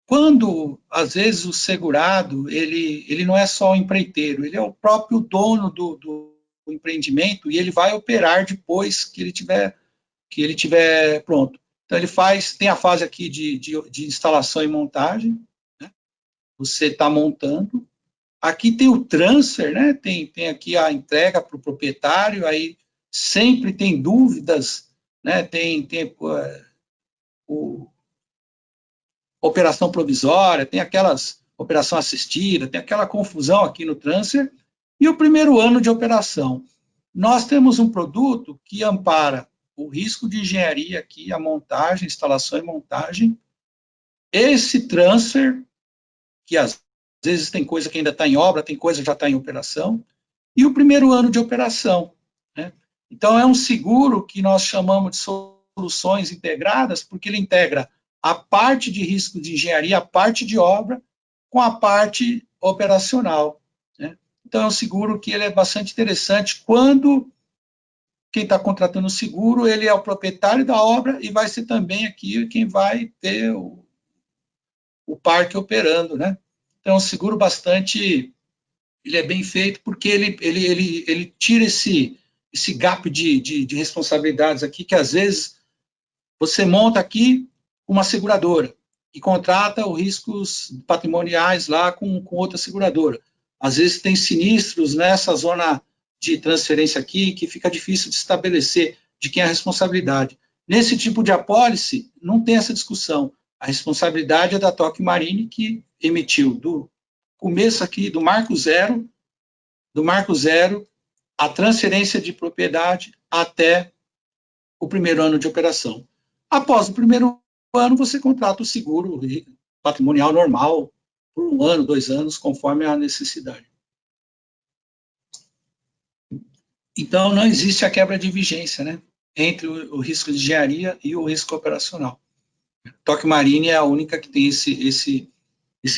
Quando, às vezes, o segurado, ele não é só o empreiteiro, ele é o próprio dono do empreendimento e ele vai operar depois que ele tiver pronto. Então, tem a fase aqui de instalação e montagem, né? Você está montando. Aqui tem o transfer, né? Tem aqui a entrega para o proprietário, aí sempre tem dúvidas, né? Tem operação provisória, tem aquelas operação assistida, tem aquela confusão aqui no transfer, e o primeiro ano de operação. Nós temos um produto que ampara o risco de engenharia aqui, a montagem, instalação e montagem, esse transfer, que às vezes tem coisa que ainda está em obra, tem coisa que já está em operação, e o primeiro ano de operação, né? Então, é um seguro que nós chamamos de soluções integradas, porque ele integra a parte de risco de engenharia, a parte de obra, com a parte operacional, né? Então, é um seguro que ele é bastante interessante quando quem está contratando o seguro, ele é o proprietário da obra e vai ser também aqui quem vai ter o parque operando, né? Então, é um seguro bastante, ele é bem feito porque ele tira esse gap de responsabilidades aqui, que às vezes você monta aqui uma seguradora e contrata os riscos patrimoniais lá com outra seguradora. Às vezes tem sinistros nessa zona de transferência aqui que fica difícil de estabelecer de quem é a responsabilidade. Nesse tipo de apólice, não tem essa discussão. A responsabilidade é da Tokio Marine, que emitiu do começo aqui, do marco zero, a transferência de propriedade até o primeiro ano de operação. Após o primeiro ano, você contrata o seguro patrimonial normal, por 1 ano, 2 anos, conforme a necessidade. Então, não existe a quebra de vigência, né, entre o risco de engenharia e o risco operacional. Tokio Marine é a única que tem esse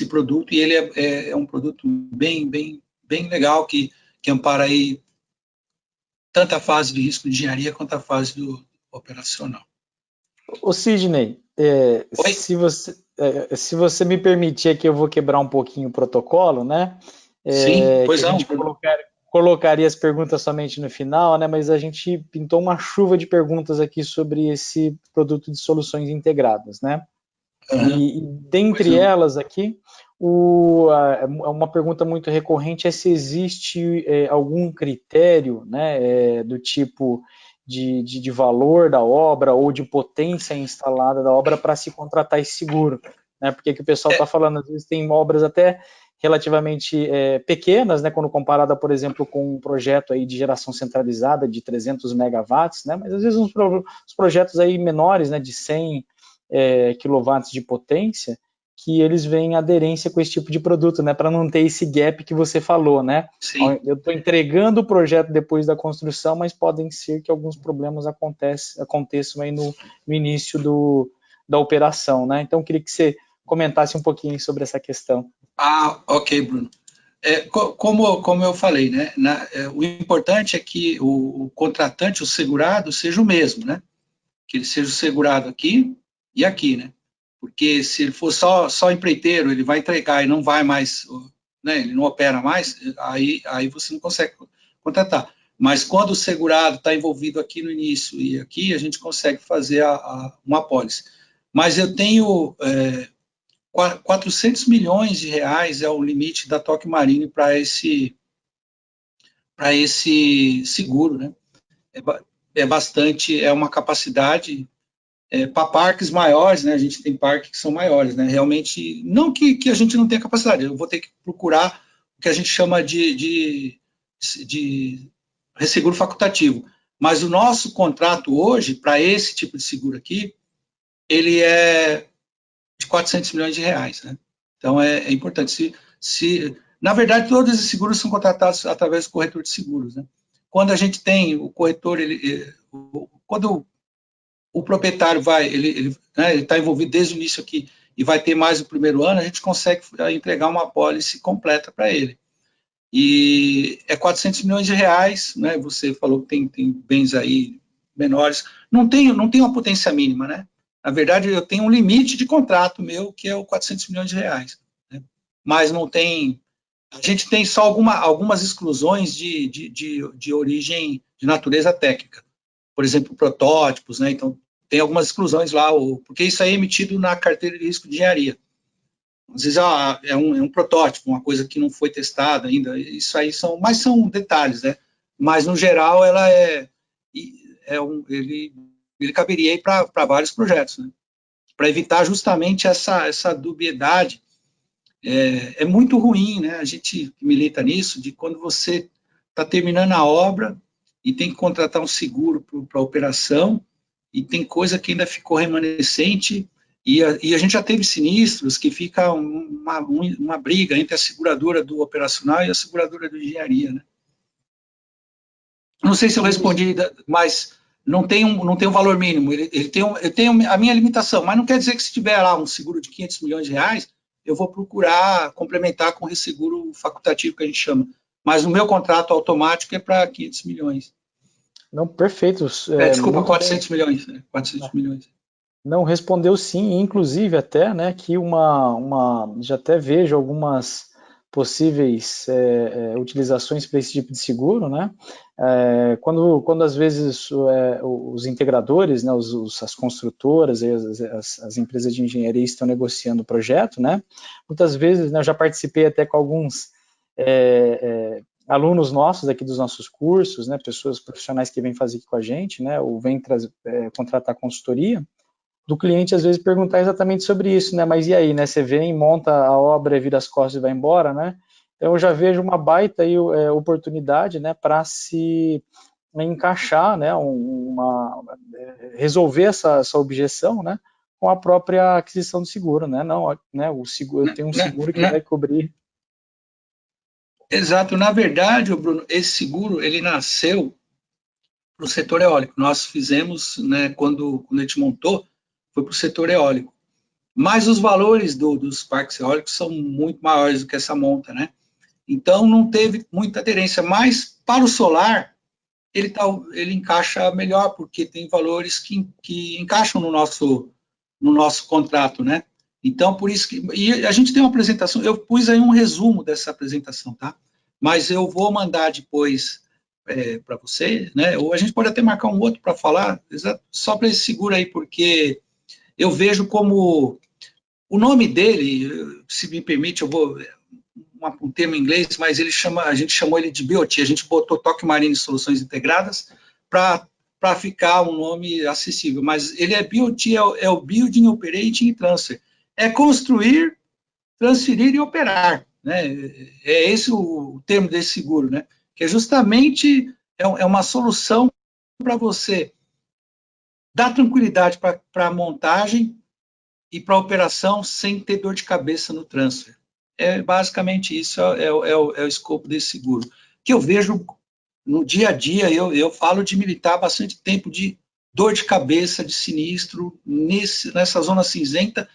produto, e ele é um produto bem legal, que ampara aí tanto a fase de risco de engenharia quanto a fase do operacional.
Ô Sidney, se você me permitir aqui, eu vou quebrar um pouquinho o protocolo, né?
Sim, pois não.
colocaria as perguntas somente no final, né? Mas a gente pintou uma chuva de perguntas aqui sobre esse produto de soluções integradas, né? E dentre elas aqui, uma pergunta muito recorrente é se existe algum critério, né, do tipo de valor da obra ou de potência instalada da obra para se contratar esse seguro, né? Porque que o pessoal está falando, às vezes tem obras até relativamente pequenas, né, quando comparada, por exemplo, com um projeto aí de geração centralizada de 300 megawatts, né? Mas às vezes os projetos aí menores, né, de 100 quilowatts de potência, que eles veem aderência com esse tipo de produto, né, para não ter esse gap que você falou, né?
Sim.
Eu estou entregando o projeto depois da construção, mas podem ser que alguns problemas aconteçam aí no início da operação, né? Então, eu queria que você comentasse um pouquinho sobre essa questão.
Ok, Bruno. Como eu falei, né, o importante é que o contratante, o segurado, seja o mesmo, né? Que ele seja o segurado aqui e aqui, né? Porque se ele for só empreiteiro, ele vai entregar e não vai mais, né, ele não opera mais, aí você não consegue contratar. Mas quando o segurado está envolvido aqui no início e aqui, a gente consegue fazer uma apólice. Mas eu tenho 400 milhões de reais é o limite da Tokio Marine para esse seguro, né? É uma capacidade para parques maiores, né? A gente tem parques que são maiores, né? Realmente, não que a gente não tenha capacidade, eu vou ter que procurar o que a gente chama de resseguro facultativo. Mas o nosso contrato hoje, para esse tipo de seguro aqui, ele é de 400 milhões de reais, né? Então, é importante. Na verdade, todos esses seguros são contratados através do corretor de seguros, né? Quando a gente tem o corretor, quando o proprietário ele está envolvido desde o início aqui e vai ter mais o primeiro ano, a gente consegue entregar uma apólice completa para ele. E é 400 milhões de reais, né? Você falou que tem bens aí menores. Não tem uma potência mínima, né? Na verdade, eu tenho um limite de contrato meu, que é o 400 milhões de reais. Né? Mas não tem... A gente tem só algumas exclusões de origem, de natureza técnica. Por exemplo, protótipos, né? Então, tem algumas exclusões lá, porque isso aí é emitido na carteira de risco de engenharia. Às vezes é um protótipo, uma coisa que não foi testada ainda, isso aí são detalhes, né? Mas, no geral, ele caberia para vários projetos, né? Para evitar justamente essa dubiedade. É muito ruim, né? A gente milita nisso, de quando você está terminando a obra e tem que contratar um seguro para a operação, e tem coisa que ainda ficou remanescente, e a gente já teve sinistros que fica uma briga entre a seguradora do operacional e a seguradora de engenharia, né? Não sei se eu respondi, mas não tem um valor mínimo, ele tem a minha limitação, mas não quer dizer que se tiver lá um seguro de 500 milhões de reais, eu vou procurar complementar com o resseguro facultativo que a gente chama. Mas o meu contrato automático é para 500 milhões.
Não, perfeito.
Desculpa, 400 milhões. Né? 400 milhões.
Não, respondeu sim, inclusive até, né, que já até vejo algumas possíveis utilizações para esse tipo de seguro, né, quando às vezes os integradores, né, as construtoras, as empresas de engenharia estão negociando o projeto, né, muitas vezes, né, eu já participei até com alguns alunos nossos aqui dos nossos cursos, né, pessoas profissionais que vêm fazer aqui com a gente, né, ou vêm contratar consultoria, do cliente às vezes perguntar exatamente sobre isso, né? Mas e aí, né? Você vem, monta a obra, vira as costas e vai embora, né? Então eu já vejo uma baita aí, oportunidade, né? Para se encaixar, né? Resolver essa objeção, né? Com a própria aquisição do seguro, né? Não, né? O seguro, eu tenho um seguro que vai cobrir.
Exato. Na verdade, Bruno, esse seguro ele nasceu para o setor eólico. Nós fizemos, né? Quando a gente montou, foi para o setor eólico. Mas os valores dos parques eólicos são muito maiores do que essa monta, né? Então, não teve muita aderência. Mas, para o solar, ele encaixa melhor, porque tem valores que encaixam no nosso contrato, né? Então, por isso que... E a gente tem uma apresentação, eu pus aí um resumo dessa apresentação, tá? mas eu vou mandar depois para você, né? Ou a gente pode até marcar um outro para falar, só para esse seguro aí, porque eu vejo como o nome dele, se me permite, eu vou um termo em inglês, mas a gente chamou ele de BOT, a gente botou Tokio Marine Soluções Integradas para ficar um nome acessível, mas ele é BOT, é o Building, Operating e Transfer, é construir, transferir e operar, né? É esse o termo desse seguro, né? Que é justamente uma solução para você dar tranquilidade para a montagem e para a operação sem ter dor de cabeça no transfer. Basicamente isso é o escopo desse seguro. Que eu vejo no dia a dia, eu falo de militar há bastante tempo, de dor de cabeça, de sinistro, nessa zona cinzenta,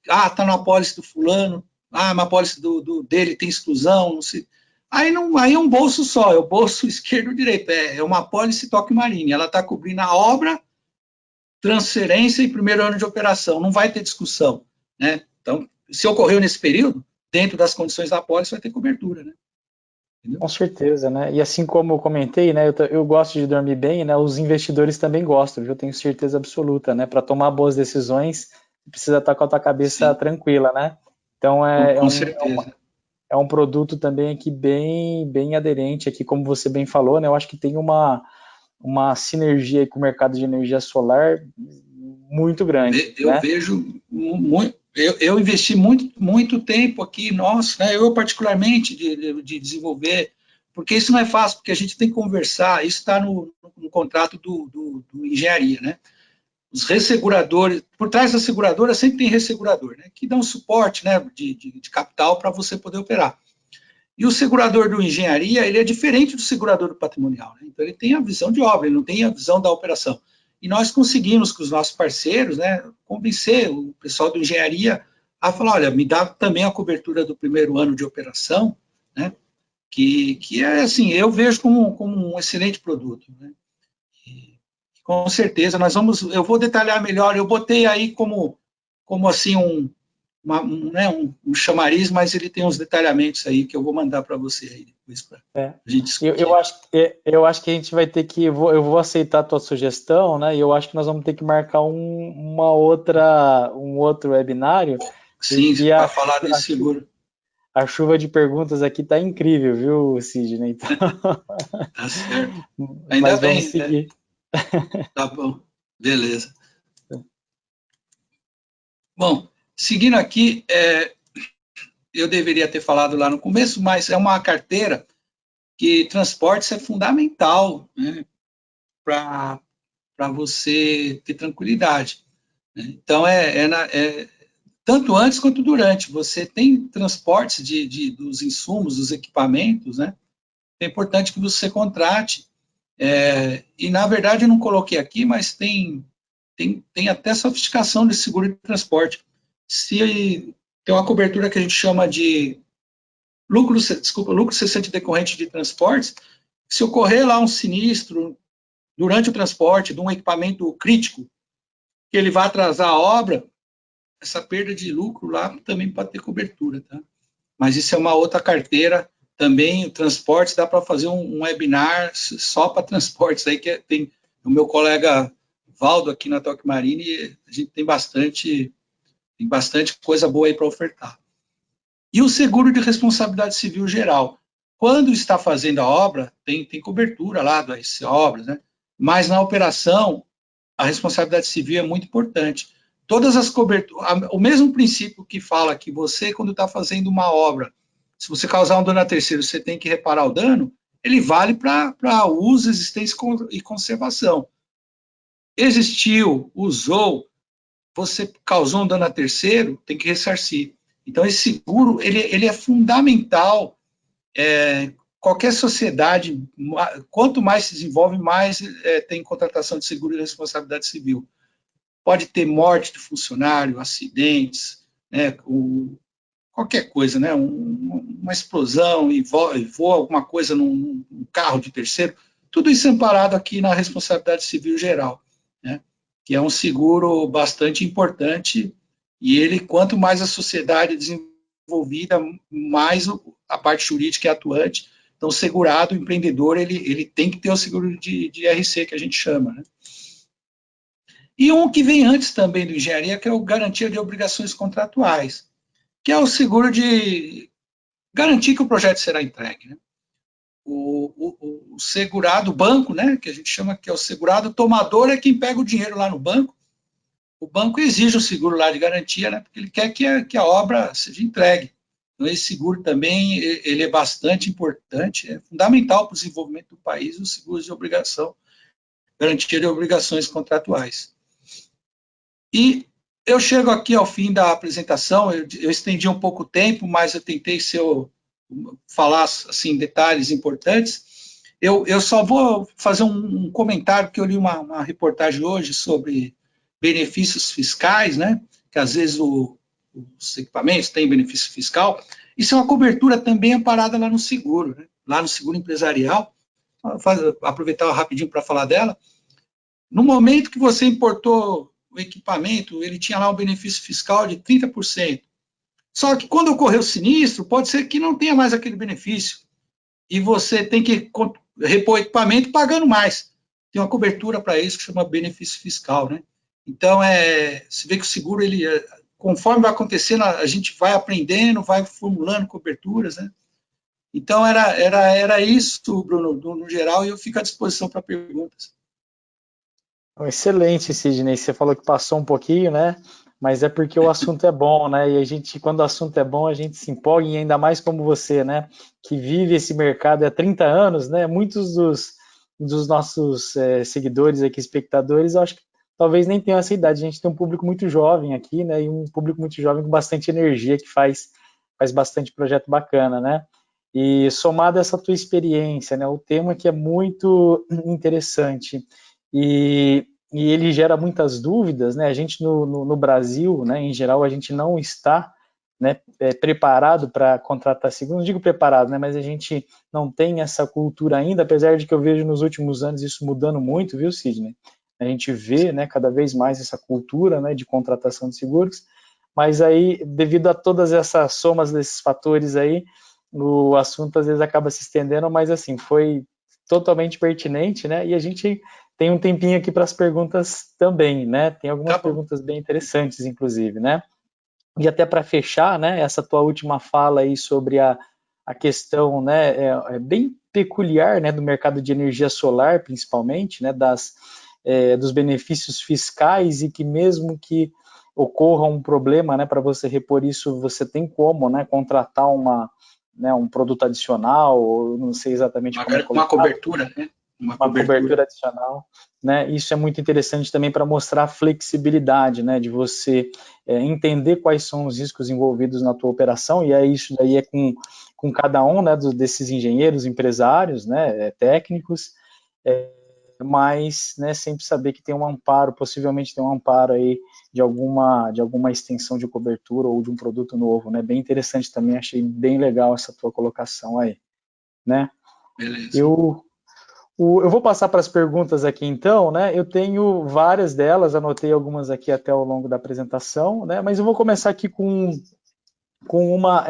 tá na apólice do fulano, na apólice dele tem exclusão, não sei. Aí é um bolso só, é o bolso esquerdo ou direito, é uma apólice Tokio Marine, ela está cobrindo a obra, transferência e primeiro ano de operação, não vai ter discussão, né? Então, se ocorreu nesse período, dentro das condições da apólice, vai ter cobertura, né?
Entendeu? Com certeza, né? E assim como eu comentei, né, eu gosto de dormir bem, né? Os investidores também gostam, eu tenho certeza absoluta, né? Para tomar boas decisões, precisa estar com a tua cabeça
Sim.
Tranquila, né? Então
Com certeza.
É um produto também aqui bem aderente aqui, como você bem falou, né? Eu acho que tem uma sinergia com o mercado de energia solar muito grande.
Eu vejo muito. Eu investi muito tempo aqui, nossa, né, eu particularmente, de desenvolver, porque isso não é fácil, porque a gente tem que conversar, isso está no contrato do engenharia, né? Os resseguradores, por trás da seguradora sempre tem ressegurador, né, que dá um suporte, né, de capital para você poder operar. E o segurador do engenharia, ele é diferente do segurador do patrimonial, né? Então ele tem a visão de obra, ele não tem a visão da operação. E nós conseguimos, com os nossos parceiros, né, convencer o pessoal do engenharia a falar, olha, me dá também a cobertura do primeiro ano de operação, né, que é assim, eu vejo como um excelente produto, né? E, com certeza, eu vou detalhar melhor, eu botei aí como assim um chamariz, mas ele tem uns detalhamentos aí que eu vou mandar para você aí depois para a gente discutir.
Eu acho que a gente vai ter que, eu vou aceitar a tua sugestão, né? E eu acho que nós vamos ter que marcar um outro webinário.
Sim, para falar desse seguro.
A chuva de perguntas aqui está incrível, viu, Sidney? Então...
Tá certo. Ainda
Mas
bem.
Vamos seguir.
Tá bom, beleza. Bom, seguindo aqui, eu deveria ter falado lá no começo, mas é uma carteira que transportes é fundamental, né, para você ter tranquilidade, né? Então, tanto antes quanto durante, você tem transportes dos insumos, dos equipamentos, né? É importante que você contrate, e na verdade eu não coloquei aqui, mas tem até sofisticação de seguro de transporte. Se tem uma cobertura que a gente chama de lucro cessante decorrente de transportes, se ocorrer lá um sinistro durante o transporte de um equipamento crítico, que ele vai atrasar a obra, essa perda de lucro lá também pode ter cobertura, tá? Mas isso é uma outra carteira, também o transporte, dá para fazer um webinar só para transportes, aí que tem o meu colega Valdo aqui na Tokio Marine, a gente tem bastante coisa boa aí para ofertar. E o seguro de responsabilidade civil geral. Quando está fazendo a obra, tem cobertura lá das obras, né? Mas na operação, a responsabilidade civil é muito importante. Todas as coberturas, o mesmo princípio que fala que você, quando está fazendo uma obra, se você causar um dano a terceiro, você tem que reparar o dano, ele vale para uso, existência e conservação. Existiu, usou, você causou um dano a terceiro, tem que ressarcir. Então, esse seguro, ele é fundamental. Qualquer sociedade, quanto mais se desenvolve, mais tem contratação de seguro e responsabilidade civil. Pode ter morte de funcionário, acidentes, né, qualquer coisa, né, uma explosão e voa alguma coisa num carro de terceiro, tudo isso é amparado aqui na responsabilidade civil geral, né, que é um seguro bastante importante, e ele, quanto mais a sociedade desenvolvida, mais a parte jurídica é atuante. Então, segurado, o empreendedor, ele tem que ter o seguro de RC, que a gente chama, né? E um que vem antes também do engenharia, que é o garantia de obrigações contratuais, que é o seguro de garantir que o projeto será entregue, né? O segurado, o banco, né, que a gente chama que é o segurado, o tomador é quem pega o dinheiro lá no banco. O banco exige um seguro lá de garantia, né, porque ele quer que a obra seja entregue. Então, esse seguro também ele é bastante importante, é fundamental para o desenvolvimento do país, os seguros de obrigação, garantia de obrigações contratuais. E eu chego aqui ao fim da apresentação, eu estendi um pouco o tempo, mas eu tentei falar assim, detalhes importantes. Eu só vou fazer um comentário, porque eu li uma reportagem hoje sobre benefícios fiscais, né? Que às vezes os equipamentos têm benefício fiscal. Isso é uma cobertura também amparada lá no seguro, né? Lá no seguro empresarial. Aproveitar rapidinho para falar dela. No momento que você importou o equipamento, ele tinha lá um benefício fiscal de 30%. Só que quando ocorreu o sinistro, pode ser que não tenha mais aquele benefício. E você tem que repor o equipamento pagando mais. Tem uma cobertura para isso que chama benefício fiscal, né? Então, você vê que o seguro, conforme vai acontecendo, a gente vai aprendendo, vai formulando coberturas, né? Então, era isso, Bruno, no geral, e eu fico à disposição para perguntas.
Excelente, Sidney. Você falou que passou um pouquinho, né? Mas é porque o assunto é bom, né? E a gente, quando o assunto é bom, a gente se empolga, e ainda mais como você, né? Que vive esse mercado há 30 anos, né? Muitos dos nossos seguidores aqui, espectadores, eu acho que talvez nem tenham essa idade. A gente tem um público muito jovem aqui, né? E um público muito jovem com bastante energia, que faz bastante projeto bacana, né? E somado a essa tua experiência, né? O tema que é muito interessante. E ele gera muitas dúvidas, né? A gente no Brasil, né, em geral, a gente não está, né, preparado para contratar seguro. Não digo preparado, né, mas a gente não tem essa cultura ainda, apesar de que eu vejo nos últimos anos isso mudando muito, viu, Sidney? A gente vê, né, cada vez mais essa cultura, né, de contratação de seguros, mas aí, devido a todas essas somas desses fatores aí, o assunto às vezes acaba se estendendo, mas assim, foi totalmente pertinente, né? E a gente tem um tempinho aqui para as perguntas também, né? Tem algumas perguntas bem interessantes, inclusive, né? E até para fechar, né? Essa tua última fala aí sobre a questão, né? É bem peculiar, né? Do mercado de energia solar, principalmente, né? Dos benefícios fiscais e que mesmo que ocorra um problema, né? Para você repor isso, você tem como, né? Contratar um produto adicional, ou não sei exatamente como colocar.
Uma cobertura, né?
Uma cobertura adicional, né? Isso é muito interessante também para mostrar a flexibilidade, né? De você entender quais são os riscos envolvidos na tua operação, e aí isso daí é com cada um, né? Desses engenheiros, empresários, né? Técnicos, mas, né? Sempre saber que tem um amparo, possivelmente tem um amparo aí de alguma extensão de cobertura ou de um produto novo, né? Bem interessante também, achei bem legal essa tua colocação aí, né?
Beleza.
Eu vou passar para as perguntas aqui então, né? Eu tenho várias delas, anotei algumas aqui até ao longo da apresentação, né? Mas eu vou começar aqui com uma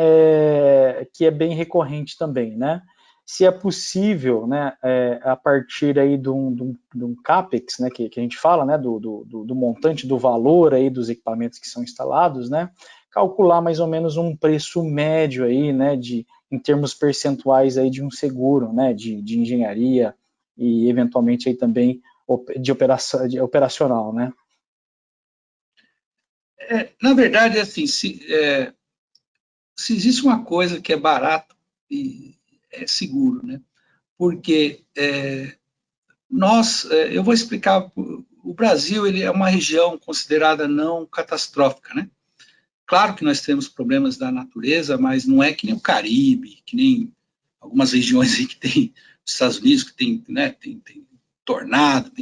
que é bem recorrente também, né? Se é possível, né, a partir aí de um CAPEX, né, que a gente fala, né, do montante, do valor aí dos equipamentos que são instalados, né, calcular mais ou menos um preço médio aí, né, em termos percentuais aí de um seguro, né, de engenharia e eventualmente aí também de operacional, né?
Na verdade, assim, se existe uma coisa que é barato e é seguro, né? Porque eu vou explicar, o Brasil ele é uma região considerada não catastrófica, né? Claro que nós temos problemas da natureza, mas não é que nem o Caribe, que nem algumas regiões aí que tem os Estados Unidos, que tem, né, tem tornado,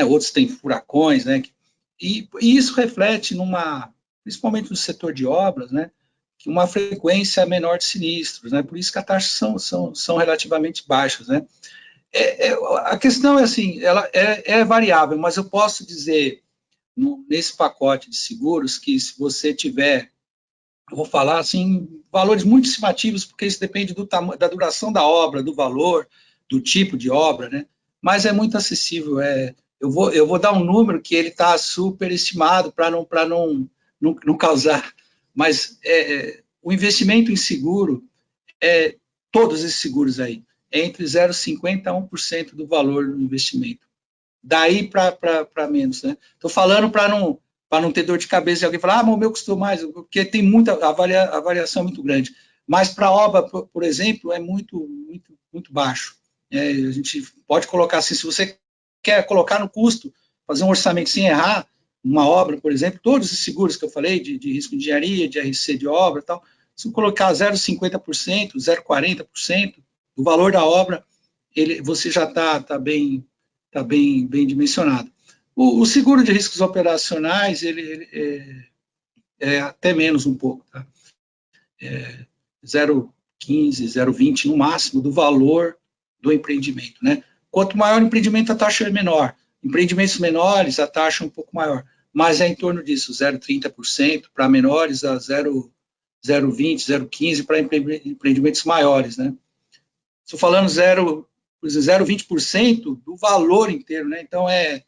outros têm furacões, né? E isso reflete principalmente no setor de obras, né? Que uma frequência menor de sinistros, né? Por isso que as taxas são relativamente baixas, né? A questão é assim, ela é variável, mas eu posso dizer nesse pacote de seguros que se você tiver eu vou falar assim, valores muito estimativos, porque isso depende do tamanho, da duração da obra, do valor, do tipo de obra, né? Mas é muito acessível. Eu vou dar um número que ele está super estimado para não causar, mas o investimento em seguro, todos esses seguros aí, é entre 0,50% a 1% do valor do investimento. Daí para menos, né? Estou falando para não ter dor de cabeça e alguém falar, mas o meu custou mais, porque tem muita, a variação é muito grande. Mas para a obra, por exemplo, é muito baixo. A gente pode colocar assim, se você quer colocar no custo, fazer um orçamento sem errar, uma obra, por exemplo, todos os seguros que eu falei, de risco de engenharia, de RC de obra e tal, se colocar 0,50%, 0,40% do valor da obra, você já está bem dimensionado. O seguro de riscos operacionais, ele é até menos um pouco, tá? 0,15, 0,20 no máximo do valor do empreendimento, né? Quanto maior o empreendimento, a taxa é menor. Empreendimentos menores, a taxa é um pouco maior, mas é em torno disso, 0,30% para menores, a 0,20, 0,15 para empreendimentos maiores, né? Estou falando 0,20% do valor inteiro, né? Então, é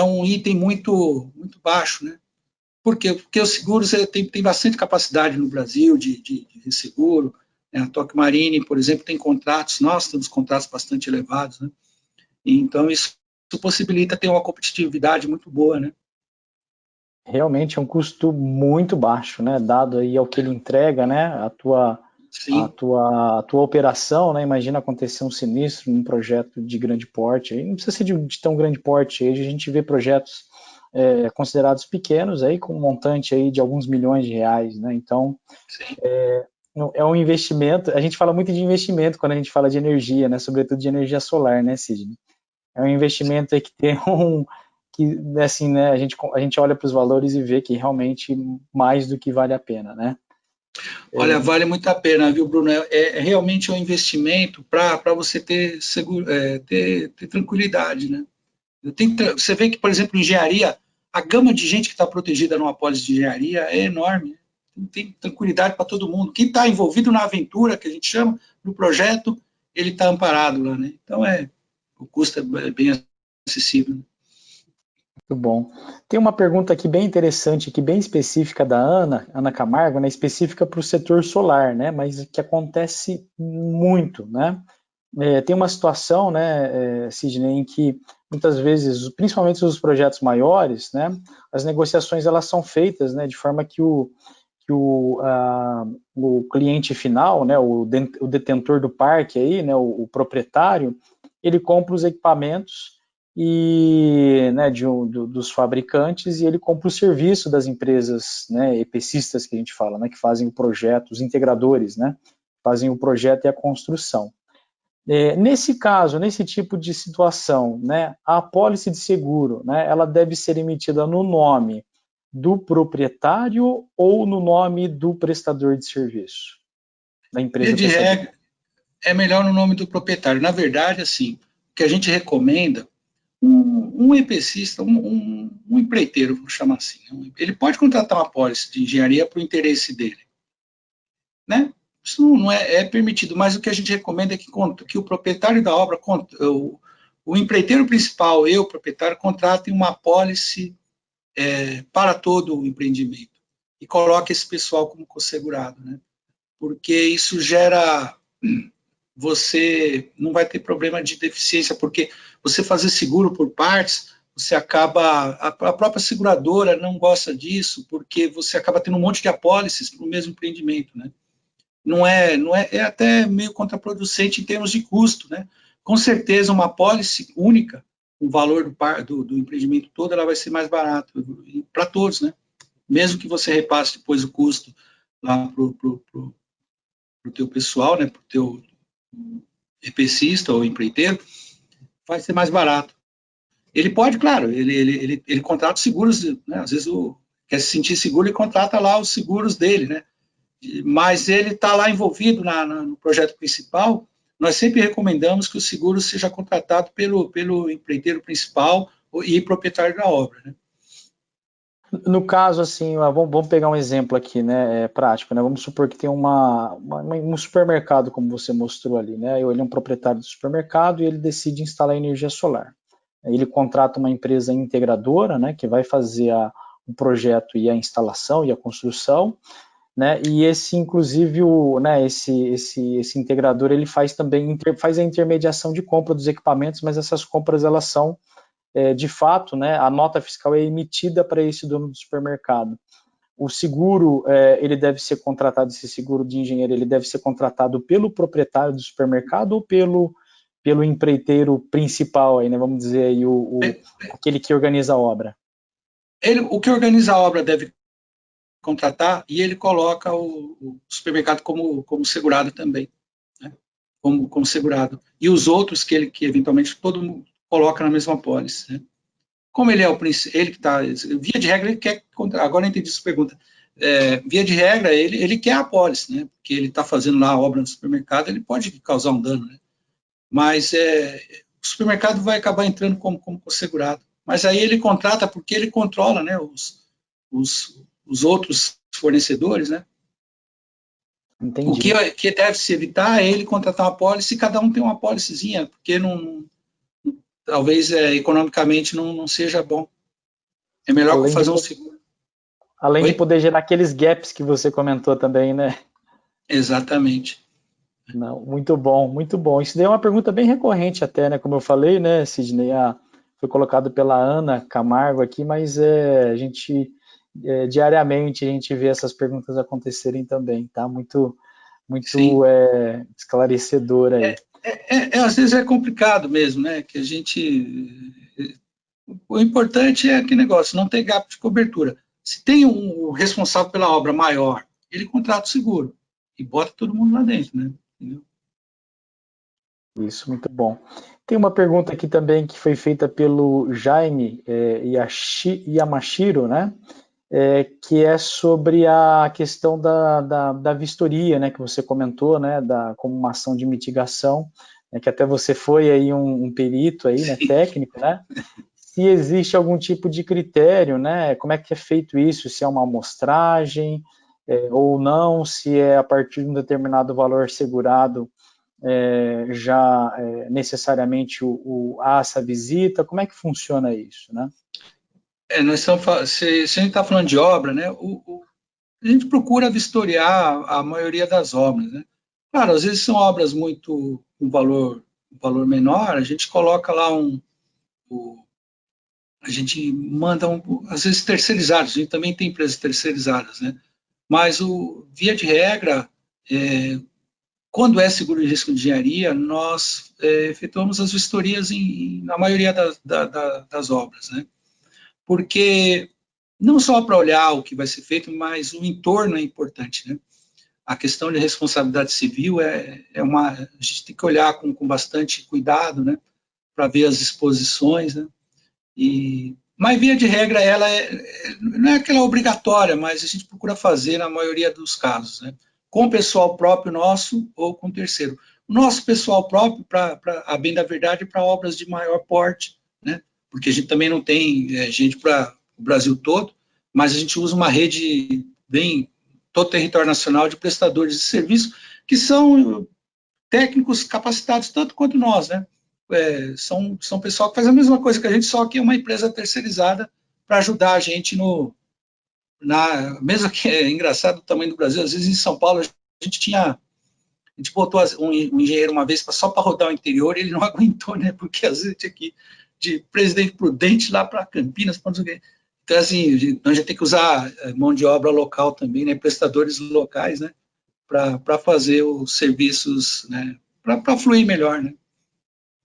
um item muito baixo, né? Por quê? Porque o seguro tem bastante capacidade no Brasil de resseguro, né? A Tokio Marine, por exemplo, tem contratos, nós temos contratos bastante elevados, né? E, então, isso possibilita ter uma competitividade muito boa, né?
Realmente é um custo muito baixo, né? Dado aí ao que ele entrega, né? A tua operação, né? Imagina acontecer um sinistro num projeto de grande porte, aí não precisa ser de tão grande porte, aí a gente vê projetos considerados pequenos aí com um montante aí de alguns milhões de reais, né? Então é um investimento. A gente fala muito de investimento quando a gente fala de energia, né? Sobretudo de energia solar, né, Sidney? É um investimento aí que tem que assim, né? A gente olha para os valores e vê que realmente mais do que vale a pena, né?
Olha, vale muito a pena, viu, Bruno? Realmente um investimento para você ter, ter tranquilidade, né? Você vê que, por exemplo, engenharia, a gama de gente que está protegida numa apólice de engenharia é enorme. Tem tranquilidade para todo mundo. Quem está envolvido na aventura, que a gente chama, no projeto, ele está amparado lá, né? Então, o custo é bem acessível.
Muito bom. Tem uma pergunta aqui bem interessante, aqui bem específica da Ana Camargo, né, específica para o setor solar, né, mas que acontece muito, né? Tem uma situação, né, Sidney, em que muitas vezes, principalmente os projetos maiores, né, as negociações elas são feitas, né, de forma que o cliente final, né, o detentor do parque aí, né, o proprietário, ele compra os equipamentos e, né, dos fabricantes, e ele compra o serviço das empresas, né, EPCistas que a gente fala, né, que fazem o projeto, os integradores, né, fazem o projeto e a construção. Nesse caso, nesse tipo de situação, né, a apólice de seguro, né, ela deve ser emitida no nome do proprietário ou no nome do prestador de serviço, da empresa
De
prestadora?
regra, é melhor no nome do proprietário. Na verdade, assim, o que a gente recomenda, um EPCista, um empreiteiro, vamos chamar assim, ele pode contratar uma apólice de engenharia para o interesse dele, né? Isso não é permitido, mas o que a gente recomenda é que o proprietário da obra, o empreiteiro principal e o proprietário contratem uma apólice para todo o empreendimento e coloque esse pessoal como co-segurado, né? Porque isso gera, você não vai ter problema de deficiência, porque você fazer seguro por partes, você acaba, a própria seguradora não gosta disso, porque você acaba tendo um monte de apólices para o mesmo empreendimento, né? É até meio contraproducente em termos de custo, né? Com certeza, uma apólice única, o valor do empreendimento todo, ela vai ser mais barato para todos, né? Mesmo que você repasse depois o custo lá para o teu pessoal, né? Para o teu EPCista ou empreiteiro, vai ser mais barato. Ele pode, claro, ele contrata seguros, né? Às vezes quer se sentir seguro e contrata lá os seguros dele, né? Mas ele está lá envolvido no projeto principal. Nós sempre recomendamos que o seguro seja contratado pelo empreiteiro principal e proprietário da obra, né?
No caso, assim, vamos pegar um exemplo aqui, né, prático, né, vamos supor que tem um supermercado, como você mostrou ali, né, ele é um proprietário do supermercado e ele decide instalar energia solar. Ele contrata uma empresa integradora, né, que vai fazer o projeto e a instalação e a construção, né, e inclusive, esse integrador, ele faz também, faz a intermediação de compra dos equipamentos, mas essas compras, elas são de fato, né, a nota fiscal é emitida para esse dono do supermercado. O seguro, ele deve ser contratado, esse seguro de engenheiro, ele deve ser contratado pelo proprietário do supermercado ou pelo empreiteiro principal, aí, né, vamos dizer, aí, aquele que organiza a obra?
O que organiza a obra deve contratar e ele coloca o supermercado como segurado também, né? Como segurado. E os outros que eventualmente todo mundo coloca na mesma pólice, né? Como ele é o ele que está, via de regra, ele quer, agora eu entendi sua pergunta, via de regra, ele quer a apólice, né? Porque ele está fazendo lá a obra no supermercado, ele pode causar um dano, né? Mas o supermercado vai acabar entrando como segurado. Mas aí ele contrata porque ele controla, né, os outros fornecedores, né? O
Entendi.
que deve se evitar é ele contratar uma apólice e cada um tem uma apólicezinha, porque talvez economicamente não seja bom. É melhor
Além de,
fazer um seguro.
além de
Oi?
poder gerar aqueles gaps que você comentou também, né?
Exatamente.
Não, muito bom, muito bom. Isso daí é uma pergunta bem recorrente até, né? Como eu falei, né, Sidney, foi colocado pela Ana Camargo aqui, mas diariamente a gente vê essas perguntas acontecerem também, tá? Muito, muito
Sim.
esclarecedor aí.
Às vezes é complicado mesmo, né? Que a gente. O importante é que negócio, não ter gap de cobertura. Se tem um responsável pela obra maior, ele contrata o seguro e bota todo mundo lá dentro, né? Entendeu?
Isso, muito bom. Tem uma pergunta aqui também que foi feita pelo Jaime Yamashiro, né? Que é sobre a questão da vistoria, né, que você comentou, né, como uma ação de mitigação, né, que até você foi aí um perito aí, né, técnico, né? Se existe algum tipo de critério, né? Como é que é feito isso? Se é uma amostragem ou não? Se é a partir de um determinado valor segurado já necessariamente há essa visita? Como é que funciona isso, né?
Nós estamos, se a gente está falando de obra, né? A gente procura vistoriar a maioria das obras, né? Claro, às vezes são obras muito com valor menor, a gente coloca lá a gente manda às vezes terceirizados, a gente também tem empresas terceirizadas, né? Mas via de regra, quando é seguro de risco de engenharia, nós efetuamos as vistorias na maioria das obras, né? Porque não só para olhar o que vai ser feito, mas o entorno é importante, né? A questão de responsabilidade civil a gente tem que olhar com bastante cuidado, né? Para ver as exposições, né? Mas via de regra ela não é aquela obrigatória, mas a gente procura fazer na maioria dos casos, né? Com pessoal próprio nosso ou com terceiro. O nosso pessoal próprio, a bem da verdade, para obras de maior porte, né? Porque a gente também não tem gente para o Brasil todo, mas a gente usa uma rede bem todo o território nacional de prestadores de serviço que são técnicos capacitados tanto quanto nós, né? São pessoal que faz a mesma coisa que a gente, só que é uma empresa terceirizada para ajudar a gente mesmo que é engraçado o tamanho do Brasil, às vezes em São Paulo a gente botou um engenheiro uma vez só para rodar o interior e ele não aguentou, né? Porque às vezes tinha que ir de Presidente Prudente lá para Campinas, para não sei o quê. Então, assim, a gente tem que usar mão de obra local também, né? Prestadores locais, né? Para fazer os serviços, né? Para fluir melhor, né?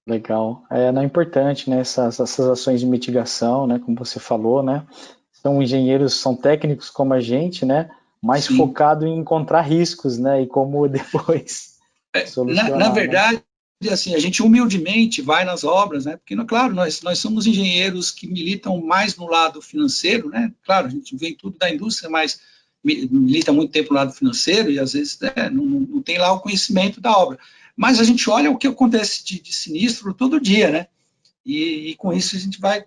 Legal. Não é importante, né, essas ações de mitigação, né, como você falou, né, são engenheiros, são técnicos como a gente, né, mais
Sim.
focado em encontrar riscos, né, e como depois
Na
solucionar, né.
verdade, assim, a gente humildemente vai nas obras, né? Porque, claro, nós somos engenheiros que militam mais no lado financeiro, né? Claro, a gente vem tudo da indústria, mas milita muito tempo no lado financeiro e às vezes não tem lá o conhecimento da obra. Mas a gente olha o que acontece de sinistro todo dia, né? E com isso a gente vai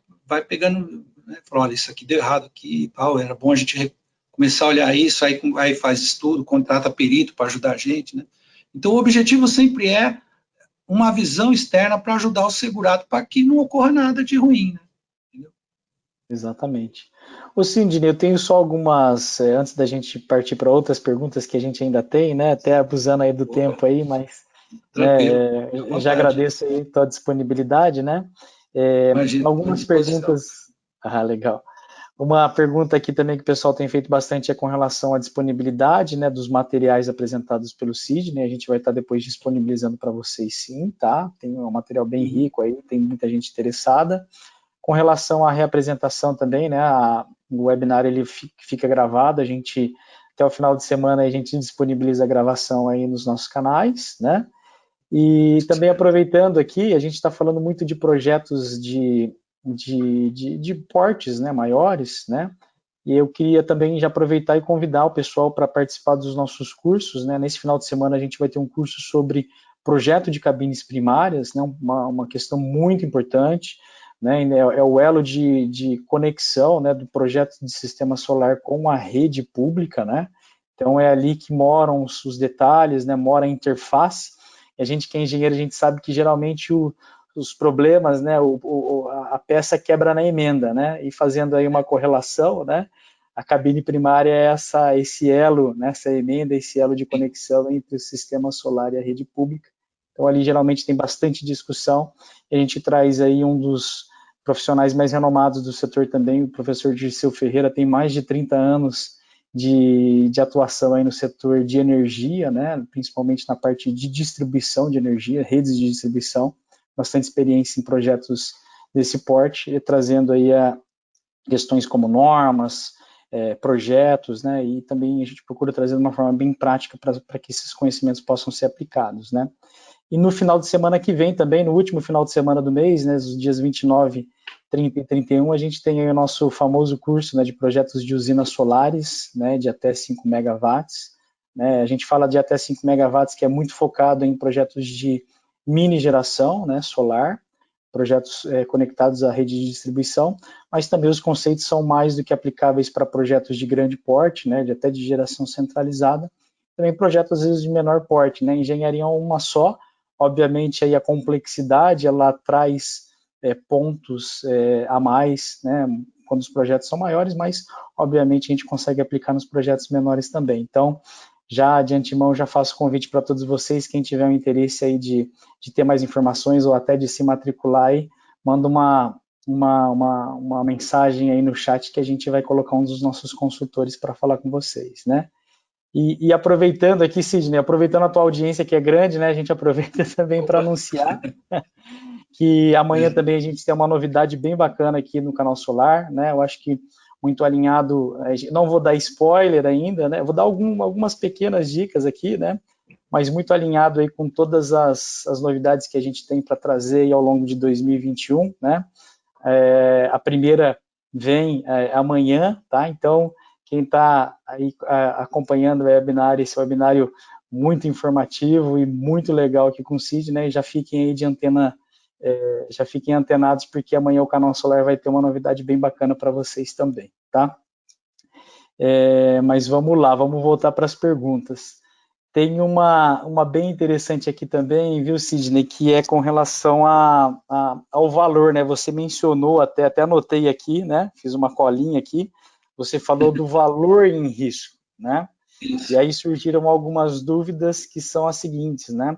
pegando né? Falou, olha, isso aqui deu errado aqui, tal, era bom a gente começar a olhar isso, aí faz estudo, contrata perito para ajudar a gente, né? Então, o objetivo sempre é uma visão externa para ajudar o segurado para que não ocorra nada de ruim, né? Entendeu?
Exatamente. Ô Sidney, eu tenho só algumas, antes da gente partir para outras perguntas que a gente ainda tem, né? Até abusando aí do
Opa,
tempo aí, mas né,
tranquilo, à
eu já
vontade.
agradeço aí a tua disponibilidade, né?
Imagina, estou à
Algumas
disposição.
perguntas. Ah, legal. Uma pergunta aqui também que o pessoal tem feito bastante é com relação à disponibilidade, né, dos materiais apresentados pelo Sidney. A gente vai estar depois disponibilizando para vocês, sim, tá? Tem um material bem
Uhum.
rico aí, tem muita gente interessada. Com relação à reapresentação também, né, o webinar ele fica gravado, a gente até o final de semana a gente disponibiliza a gravação aí nos nossos canais, né? E também aproveitando aqui, a gente está falando muito de projetos de portes, né, maiores, né? E eu queria também já aproveitar e convidar o pessoal para participar dos nossos cursos, né? Nesse final de semana a gente vai ter um curso sobre projeto de cabines primárias, né? Uma questão muito importante, né? É o elo de conexão, né? Do projeto de sistema solar com a rede pública, né? Então é ali que moram os detalhes, né? Mora a interface. E a gente que é engenheiro, a gente sabe que geralmente os problemas, né? A peça quebra na emenda, né? E fazendo aí uma correlação, né? A cabine primária é esse elo, né, essa emenda, esse elo de conexão entre o sistema solar e a rede pública. Então, ali geralmente tem bastante discussão, e a gente traz aí um dos profissionais mais renomados do setor também, o professor Dirceu Ferreira, tem mais de 30 anos de atuação aí no setor de energia, né, principalmente na parte de distribuição de energia, redes de distribuição, bastante experiência em projetos desse porte, e trazendo aí questões como normas, projetos, né, e também a gente procura trazer de uma forma bem prática para que esses conhecimentos possam ser aplicados, né. E no final de semana que vem também, no último final de semana do mês, né, os dias 29, 30 e 31, a gente tem aí o nosso famoso curso, né, de projetos de usinas solares, né, de até 5 megawatts, né, a gente fala de até 5 megawatts, que é muito focado em projetos de mini geração, né, solar, projetos conectados à rede de distribuição, mas também os conceitos são mais do que aplicáveis para projetos de grande porte, né, até de geração centralizada, também projetos às vezes de menor porte, né, engenharia é uma só, obviamente aí a complexidade ela traz pontos a mais, né, quando os projetos são maiores, mas obviamente a gente consegue aplicar nos projetos menores também. Então, já de antemão já faço convite para todos vocês, quem tiver um interesse aí de ter mais informações ou até de se matricular aí, manda uma mensagem aí no chat que a gente vai colocar um dos nossos consultores para falar com vocês, né? E aproveitando aqui, Sidney, aproveitando a tua audiência que é grande, né? A gente aproveita também para
Opa,
anunciar que amanhã também a gente tem uma novidade bem bacana aqui no Canal Solar, né? Eu acho que muito alinhado, não vou dar spoiler ainda, né? Vou dar algumas pequenas dicas aqui, né? Mas muito alinhado aí com todas as novidades que a gente tem para trazer aí ao longo de 2021, né? A primeira vem amanhã, tá? Então, quem está aí acompanhando o webinar, esse webinário muito informativo e muito legal aqui com o Sidney, já fiquem aí de antena, já fiquem antenados, porque amanhã o Canal Solar vai ter uma novidade bem bacana para vocês também, tá? Mas vamos lá, vamos voltar para as perguntas. Tem uma bem interessante aqui também, viu, Sidney, que é com relação ao valor, né? Você mencionou, até anotei aqui, né? Fiz uma colinha aqui. Você falou do valor em risco, né? E
isso.
aí surgiram algumas dúvidas que são as seguintes, né?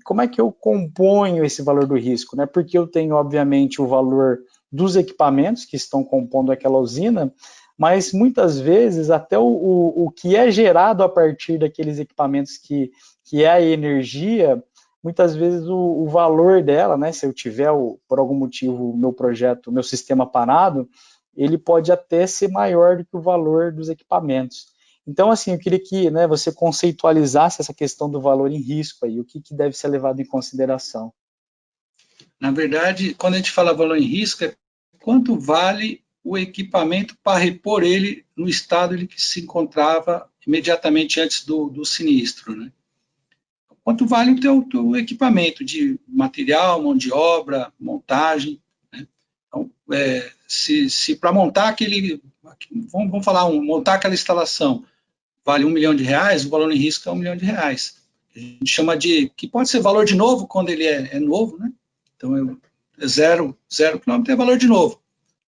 Como é que eu componho esse valor do risco, né? Porque eu tenho, obviamente, o valor dos equipamentos que estão compondo aquela usina, mas muitas vezes até o que é gerado a partir daqueles equipamentos que é a energia, muitas vezes o valor dela, né, se eu tiver, por algum motivo, o meu projeto, o meu sistema parado, ele pode até ser maior do que o valor dos equipamentos. Então, assim, eu queria que, né, você conceitualizasse essa questão do valor em risco aí, o que deve ser levado em consideração.
Na verdade, quando a gente fala valor em risco, é quanto vale o equipamento para repor ele no estado em que se encontrava imediatamente antes do sinistro, né? Quanto vale o teu equipamento de material, mão de obra, montagem, né? Então, se para montar vamos falar, montar aquela instalação vale R$1 milhão, o valor em risco é R$1 milhão. A gente chama que pode ser valor de novo quando ele é novo, né? Então, zero quilômetro é valor de novo.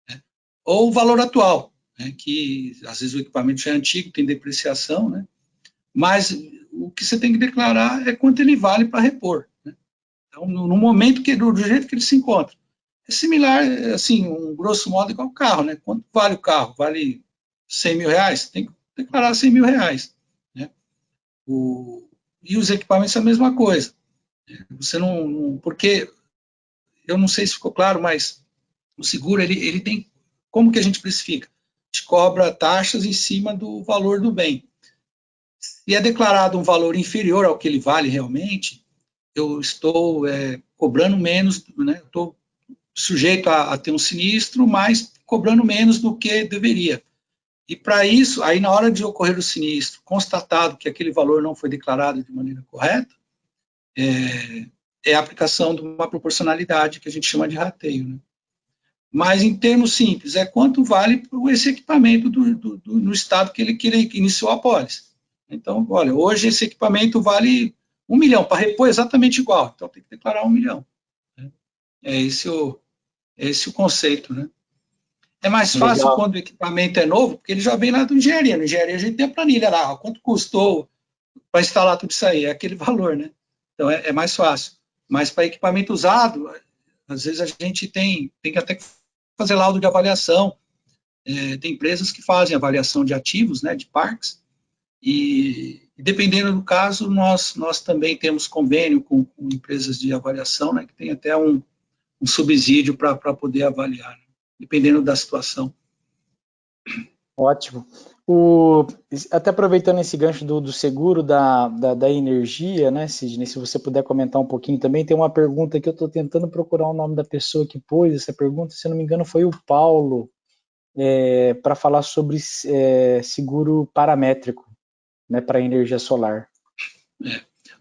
Né? Ou o valor atual, né? Que às vezes o equipamento já é antigo, tem depreciação, né? Mas o que você tem que declarar é quanto ele vale para repor. Né? Então, no momento do jeito que ele se encontra. É similar, assim, grosso modo, igual o carro, né? Quanto vale o carro? Vale R$100 mil? Tem que declarar R$100 mil. Né? E os equipamentos é a mesma coisa. Você porque, eu não sei se ficou claro, mas o seguro, ele tem, como que a gente precifica? A gente cobra taxas em cima do valor do bem. Se é declarado um valor inferior ao que ele vale realmente, eu estou cobrando menos, né? Estou sujeito a ter um sinistro, mas cobrando menos do que deveria. E para isso, aí na hora de ocorrer o sinistro, constatado que aquele valor não foi declarado de maneira correta, é a aplicação de uma proporcionalidade que a gente chama de rateio. Né? Mas em termos simples, é quanto vale esse equipamento no estado que ele iniciou a pólice. Então, olha, hoje esse equipamento vale R$1 milhão, para repor exatamente igual, então tem que declarar R$1 milhão. Né? É esse o conceito, né? É mais fácil
Legal.
quando o equipamento é novo, porque ele já vem lá do engenharia. Na engenharia a gente tem a planilha lá, quanto custou para instalar tudo isso aí, é aquele valor, né? Então é mais fácil. Mas para equipamento usado, às vezes a gente tem que até fazer laudo de avaliação. Tem empresas que fazem avaliação de ativos, né, de parques, e dependendo do caso, nós também temos convênio com empresas de avaliação, né, que tem até um subsídio para poder avaliar, né, dependendo da situação.
Ótimo. Até aproveitando esse gancho do seguro da energia, né, Sidney, se você puder comentar um pouquinho também, tem uma pergunta que eu estou tentando procurar o nome da pessoa que pôs essa pergunta, se não me engano foi o Paulo, para falar sobre seguro paramétrico, né, para energia solar.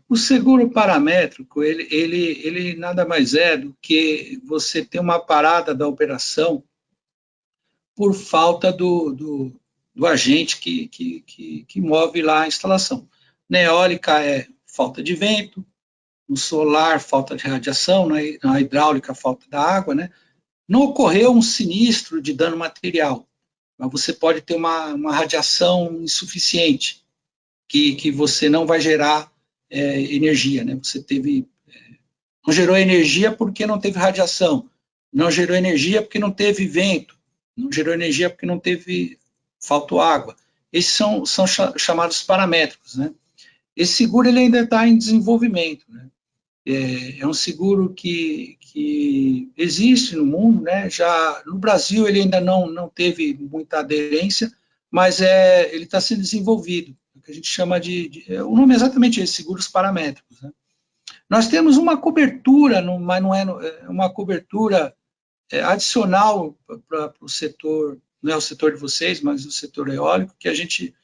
O seguro paramétrico, ele nada mais é do que você ter uma parada da operação por falta do agente que move lá a instalação. Na eólica é falta de vento, no solar falta de radiação, na hidráulica falta da água, né? Não ocorreu um sinistro de dano material, mas você pode ter uma radiação insuficiente, que você não vai gerar energia, né? Você não gerou energia porque não teve radiação, não gerou energia porque não teve vento, não gerou energia porque não teve, faltou água. Esses são chamados paramétricos, né? Esse seguro ele ainda está em desenvolvimento, né? É um seguro que existe no mundo, né? Já no Brasil ele ainda não teve muita aderência, mas ele está sendo desenvolvido, o que a gente chama o nome é exatamente esse, seguros paramétricos, né? Nós temos uma cobertura, mas não é uma cobertura adicional para o setor, não é o setor de vocês, mas o setor eólico, que a gente,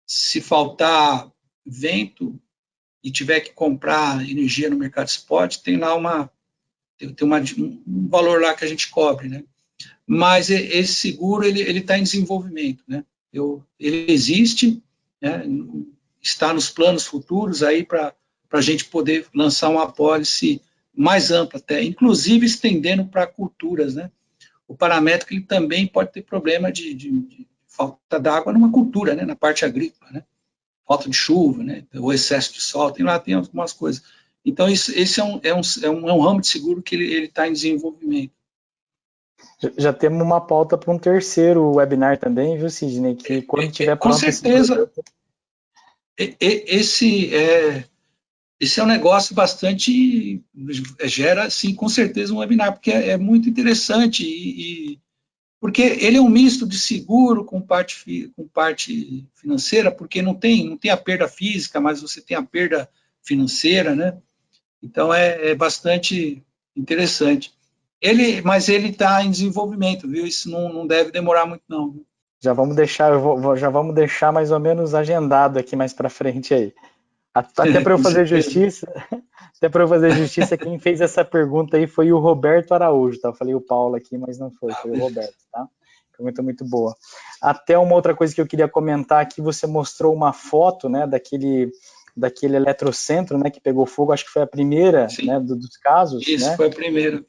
se faltar vento e tiver que comprar energia no mercado spot, tem lá um valor lá que a gente cobre, né? Mas esse seguro, ele está em desenvolvimento, né? Ele existe, né? Está nos planos futuros aí para a gente poder lançar uma apólice mais ampla até, inclusive estendendo para culturas, né? O paramétrico ele também pode ter problema de falta d'água numa cultura, né? Na parte agrícola, né? Falta de chuva, né? O excesso de sol, tem algumas coisas. Então, esse é um ramo de seguro que ele está em desenvolvimento.
Já temos uma pauta para um terceiro webinar também, viu, Sidney? Que quando tiver pronto...
Com certeza. Esse é um negócio bastante... gera, sim, com certeza, um webinar, porque é muito interessante porque ele é um misto de seguro com parte financeira, porque não tem a perda física, mas você tem a perda financeira, né? Então, é bastante interessante. Mas ele está em desenvolvimento, viu? Isso não deve demorar muito, não.
Já vamos deixar mais ou menos agendado aqui mais para frente aí. Até para eu fazer justiça, Até para eu fazer justiça, quem fez essa pergunta aí foi o Roberto Araújo, tá? Eu falei o Paulo aqui, mas não foi o Roberto, tá? Pergunta muito boa. Até uma outra coisa que eu queria comentar aqui, você mostrou uma foto, né, daquele eletrocentro, né, que pegou fogo, acho que foi a primeira, né, dos casos,
Isso,
né?
foi a primeira.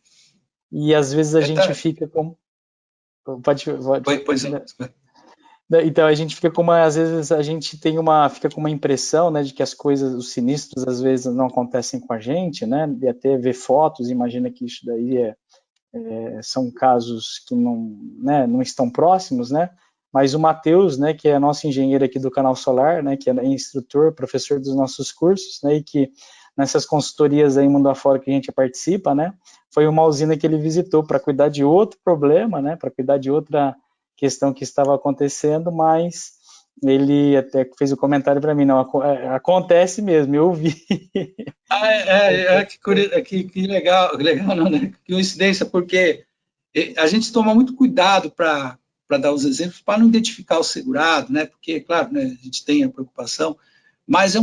E às vezes a gente fica com...
Pois não.
Então a gente fica com uma, às vezes a gente fica com uma impressão, né, de que as coisas, os sinistros às vezes não acontecem com a gente, né, e até ver fotos, imagina que isso daí são casos que não, né, não estão próximos, né, mas o Matheus, né, que é nosso engenheiro aqui do Canal Solar, né, que é instrutor, professor dos nossos cursos, né, e que nessas consultorias aí mundo afora que a gente participa, né, foi uma usina que ele visitou para cuidar de outro problema, né, para cuidar de outra questão que estava acontecendo, mas ele até fez o comentário para mim, não, acontece mesmo, eu vi.
Que legal não, né? Que coincidência, porque a gente toma muito cuidado para dar os exemplos, para não identificar o segurado, né? Porque, claro, né, a gente tem a preocupação, mas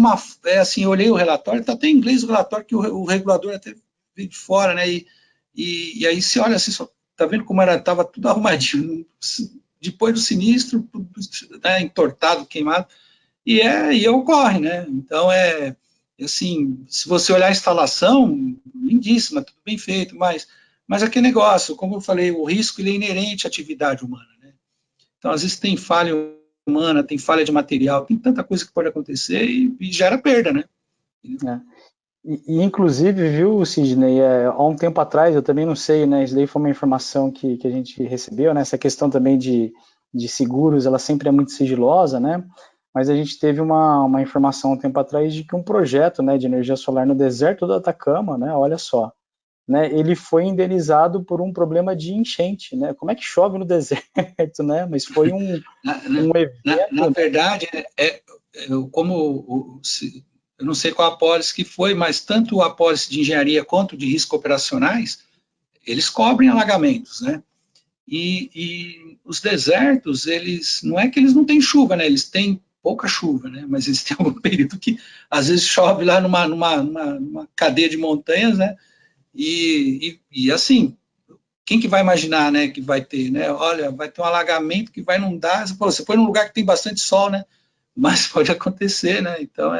assim, eu olhei o relatório, está até em inglês o relatório, que o regulador até veio de fora, né? E aí você olha assim, tá vendo como estava tudo arrumadinho, depois do sinistro, tudo, né, entortado, queimado, e ocorre, né? Então, assim, se você olhar a instalação, lindíssima, tudo bem feito, mas aquele negócio, como eu falei, o risco ele é inerente à atividade humana, né? Então, às vezes tem falha humana, tem falha de material, tem tanta coisa que pode acontecer e gera perda, né?
Inclusive, viu, Sidney, há um tempo atrás, eu também não sei, né, isso daí foi uma informação que a gente recebeu, né, essa questão também de seguros, ela sempre é muito sigilosa, né, mas a gente teve uma informação há um tempo atrás de que um projeto, né, de energia solar no deserto do Atacama, né, olha só, né, ele foi indenizado por um problema de enchente, né, como é que chove no deserto, né, mas foi um evento...
Na verdade, eu não sei qual a apólice que foi, mas tanto a apólice de engenharia quanto de riscos operacionais, eles cobrem alagamentos, né? E os desertos, eles não é que eles não têm chuva, né? Eles têm pouca chuva, né? Mas eles têm algum período que às vezes chove lá numa cadeia de montanhas, né? E assim, quem que vai imaginar, né, que vai ter, né? Olha, vai ter um alagamento que vai inundar. Você foi num lugar que tem bastante sol, né? Mas pode acontecer, né? Então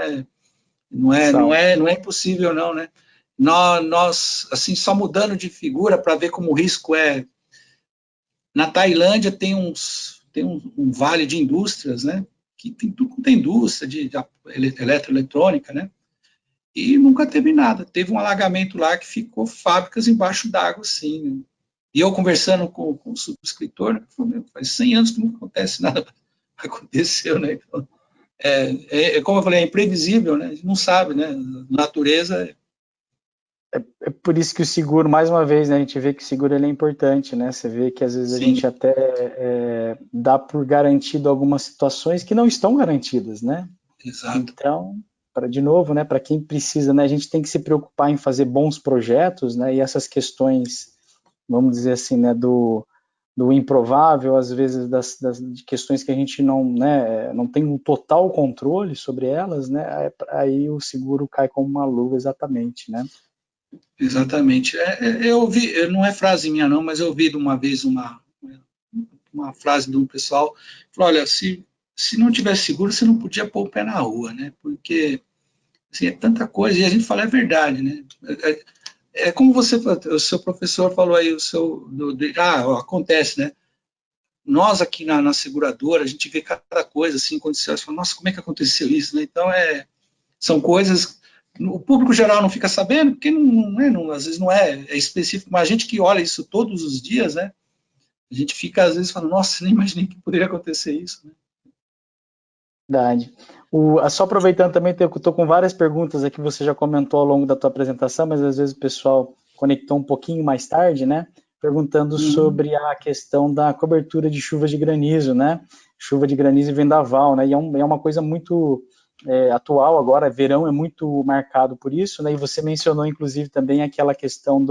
não é impossível, não, né? Nós, assim, só mudando de figura para ver como o risco é. Na Tailândia tem um vale de indústrias, né? Que tem tudo quanto é indústria de eletroeletrônica, né? E nunca teve nada. Teve um alagamento lá que ficou fábricas embaixo d'água, assim. Né? E eu conversando com o subscritor, né, falei, faz 100 anos que não acontece nada. Aconteceu, né? Então, como eu falei, é imprevisível, né? A gente não sabe, né? Natureza.
É por isso que o seguro, mais uma vez, né, a gente vê que o seguro ele é importante, né? Você vê que às vezes a gente até dá por garantido algumas situações que não estão garantidas, né?
Exato.
Então, de novo, né, para quem precisa, né, a gente tem que se preocupar em fazer bons projetos, né? E essas questões, vamos dizer assim, né, do improvável, às vezes de questões que a gente não, né, não tem um total controle sobre elas, né? Aí o seguro cai como uma luva, exatamente, né?
Exatamente. Eu ouvi, não é frase minha não, mas eu ouvi de uma vez uma frase de um pessoal, falou, olha, se não tivesse seguro, você não podia pôr o pé na rua, né? Porque assim, é tanta coisa, e a gente fala, é verdade, né? Como o seu professor falou aí, acontece, né? Nós aqui na seguradora, a gente vê cada coisa assim, quando você fala, nossa, como é que aconteceu isso, né? Então, são coisas o público geral não fica sabendo, porque às vezes não é específico, mas a gente que olha isso todos os dias, né? A gente fica às vezes falando, nossa, nem imaginei que poderia acontecer isso, né?
Verdade. Só aproveitando também, eu estou com várias perguntas aqui, você já comentou ao longo da tua apresentação, mas às vezes o pessoal conectou um pouquinho mais tarde, né? Perguntando sobre a questão da cobertura de chuvas de granizo, né? Chuva de granizo e vendaval, né? E é uma coisa muito atual agora, verão é muito marcado por isso, né? E você mencionou, inclusive, também aquela questão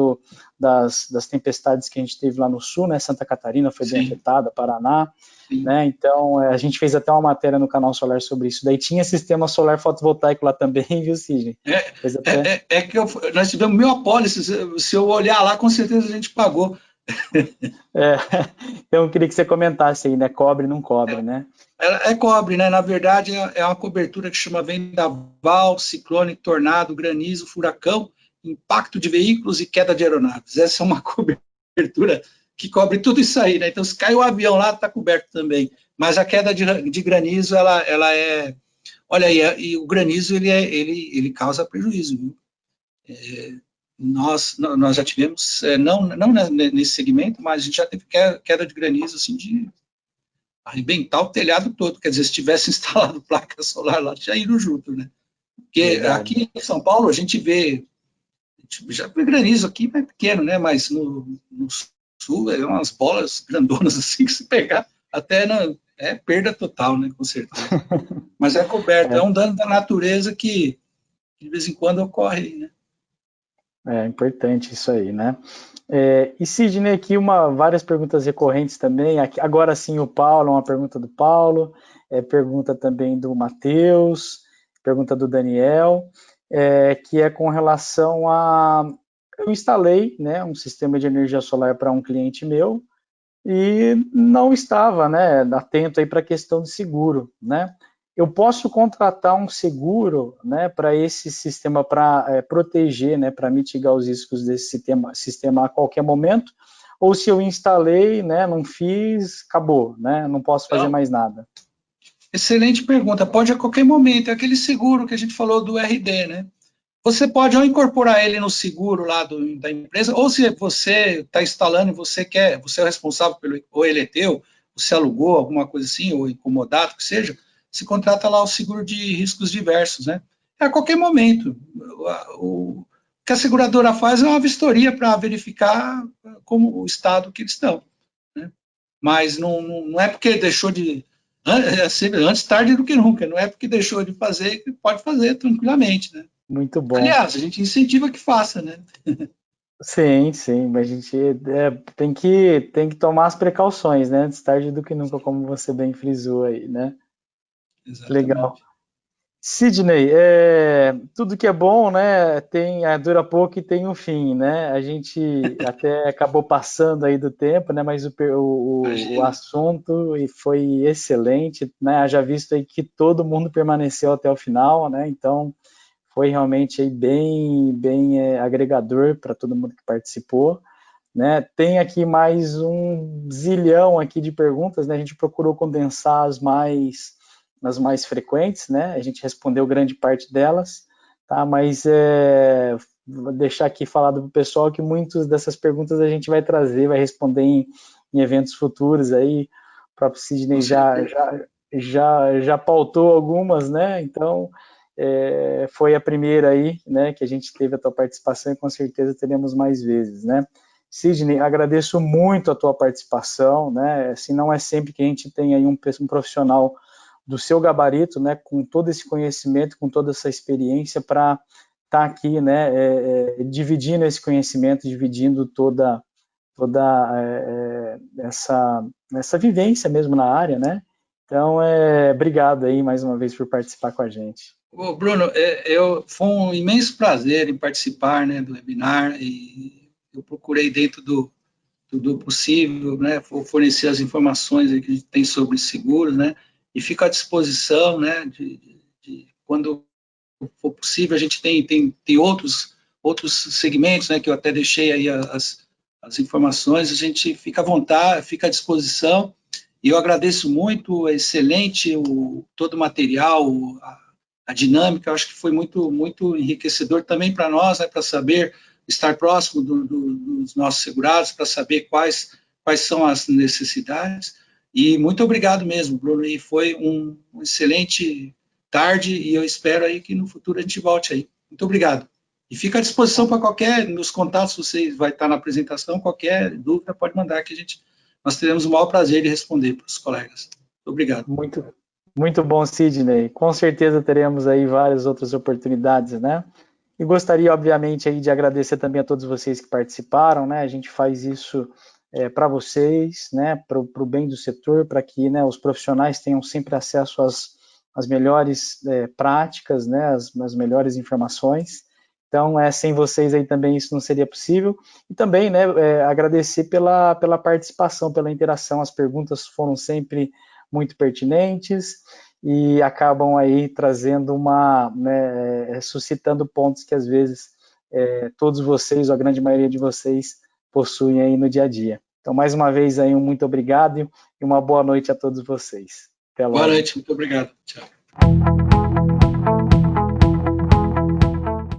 das tempestades que a gente teve lá no sul, né? Santa Catarina foi bem afetada, Paraná. né? Então, a gente fez até uma matéria no Canal Solar sobre isso. Daí tinha sistema solar fotovoltaico lá também, viu, Sidnei?
Que nós tivemos 1000 apólices, se eu olhar lá, com certeza a gente pagou.
Então, eu queria que você comentasse aí, né? Cobre, não cobre, né?
Cobre, né? Na verdade, é uma cobertura que chama vendaval, ciclone, tornado, granizo, furacão, impacto de veículos e queda de aeronaves. Essa é uma cobertura que cobre tudo isso aí, né? Então, se cai o avião lá, está coberto também. Mas a queda de granizo, ela é... Olha aí, e o granizo, ele causa prejuízo, viu? Nós já tivemos, não nesse segmento, mas a gente já teve queda de granizo, assim, de arrebentar o telhado todo. Quer dizer, se tivesse instalado placa solar lá, já iram junto, né? Porque
Verdade.
aqui em São Paulo a gente vê, já vê granizo aqui, é pequeno, né? Mas no sul é umas bolas grandonas assim que se pegar, até é perda total, né? Com certeza. Mas é coberto, é um dano da natureza que de vez em quando ocorre, né?
É importante isso aí, né? E Sidney, aqui várias perguntas recorrentes também. Aqui, agora sim, o Paulo, uma pergunta do Paulo, pergunta também do Matheus, pergunta do Daniel, que é com relação a... Eu instalei, né, um sistema de energia solar para um cliente meu e não estava, né, atento aí para a questão de seguro, né? Eu posso contratar um seguro, né, para esse sistema, para proteger, né, para mitigar os riscos desse sistema a qualquer momento, ou se eu instalei, né, não fiz, acabou, né, não posso fazer mais nada.
Excelente pergunta. Pode a qualquer momento. É aquele seguro que a gente falou do RD, né? Você pode ou incorporar ele no seguro lá da empresa, ou se você está instalando e você é o responsável ou ele é teu, você alugou alguma coisa assim, ou incomodado, que seja, se contrata lá o seguro de riscos diversos, né? A qualquer momento. O que a seguradora faz é uma vistoria para verificar como o estado que eles estão, né? Mas não é porque deixou de... Antes tarde do que nunca, não é porque deixou de fazer que pode fazer tranquilamente, né?
Muito bom.
Aliás, a gente incentiva que faça, né?
Sim, sim, mas a gente tem que tomar as precauções, né? Antes tarde do que nunca, como você bem frisou aí, né? Legal.
Exatamente.
Sidney, tudo que é bom, né, dura pouco e tem um fim, né? A gente até acabou passando aí do tempo, né? Mas o assunto foi excelente, né? Haja visto aí que todo mundo permaneceu até o final, né? Então foi realmente aí bem agregador para todo mundo que participou, né? Tem aqui mais um zilhão aqui de perguntas, né? A gente procurou condensar as mais frequentes, né? A gente respondeu grande parte delas, tá? Mas vou deixar aqui falado para o pessoal que muitas dessas perguntas a gente vai trazer, vai responder em eventos futuros aí. O próprio Sidney já pautou algumas, né? Então foi a primeira aí, né? Que a gente teve a tua participação e com certeza teremos mais vezes, né? Sidney, agradeço muito a tua participação, né? Assim, não é sempre que a gente tem aí um profissional do seu gabarito, né, com todo esse conhecimento, com toda essa experiência para estar aqui, né, dividindo esse conhecimento, dividindo toda essa vivência mesmo na área, né? Então, obrigado aí mais uma vez por participar com a gente.
Ô, Bruno, foi um imenso prazer em participar, né, do webinar, e eu procurei dentro do possível, né, fornecer as informações que a gente tem sobre seguros, né, e fico à disposição, né, de quando for possível, a gente tem outros segmentos, né, que eu até deixei aí as informações, a gente fica à vontade, fica à disposição, e eu agradeço muito, excelente todo o material, a dinâmica, eu acho que foi muito enriquecedor também para nós, né, para saber estar próximo dos nossos segurados, para saber quais são as necessidades. E muito obrigado mesmo, Bruno, e foi um excelente tarde, e eu espero aí que no futuro a gente volte aí. Muito obrigado. E fica à disposição para meus contatos, você vai estar na apresentação, qualquer dúvida pode mandar que nós teremos o maior prazer de responder para os colegas. Muito obrigado.
Muito bom, Sidney. Com certeza teremos aí várias outras oportunidades, né? E gostaria, obviamente, aí de agradecer também a todos vocês que participaram, né? A gente faz isso para vocês, né, para o bem do setor, para que, né, os profissionais tenham sempre acesso às melhores práticas, né, às melhores informações. Então, sem vocês aí também isso não seria possível. E também, né, agradecer pela participação, pela interação. As perguntas foram sempre muito pertinentes e acabam aí trazendo suscitando pontos que às vezes todos vocês, ou a grande maioria de vocês, possuem aí no dia a dia. Então, mais uma vez aí, um muito obrigado e uma boa noite a todos vocês. Até logo.
Boa noite, muito obrigado. Tchau.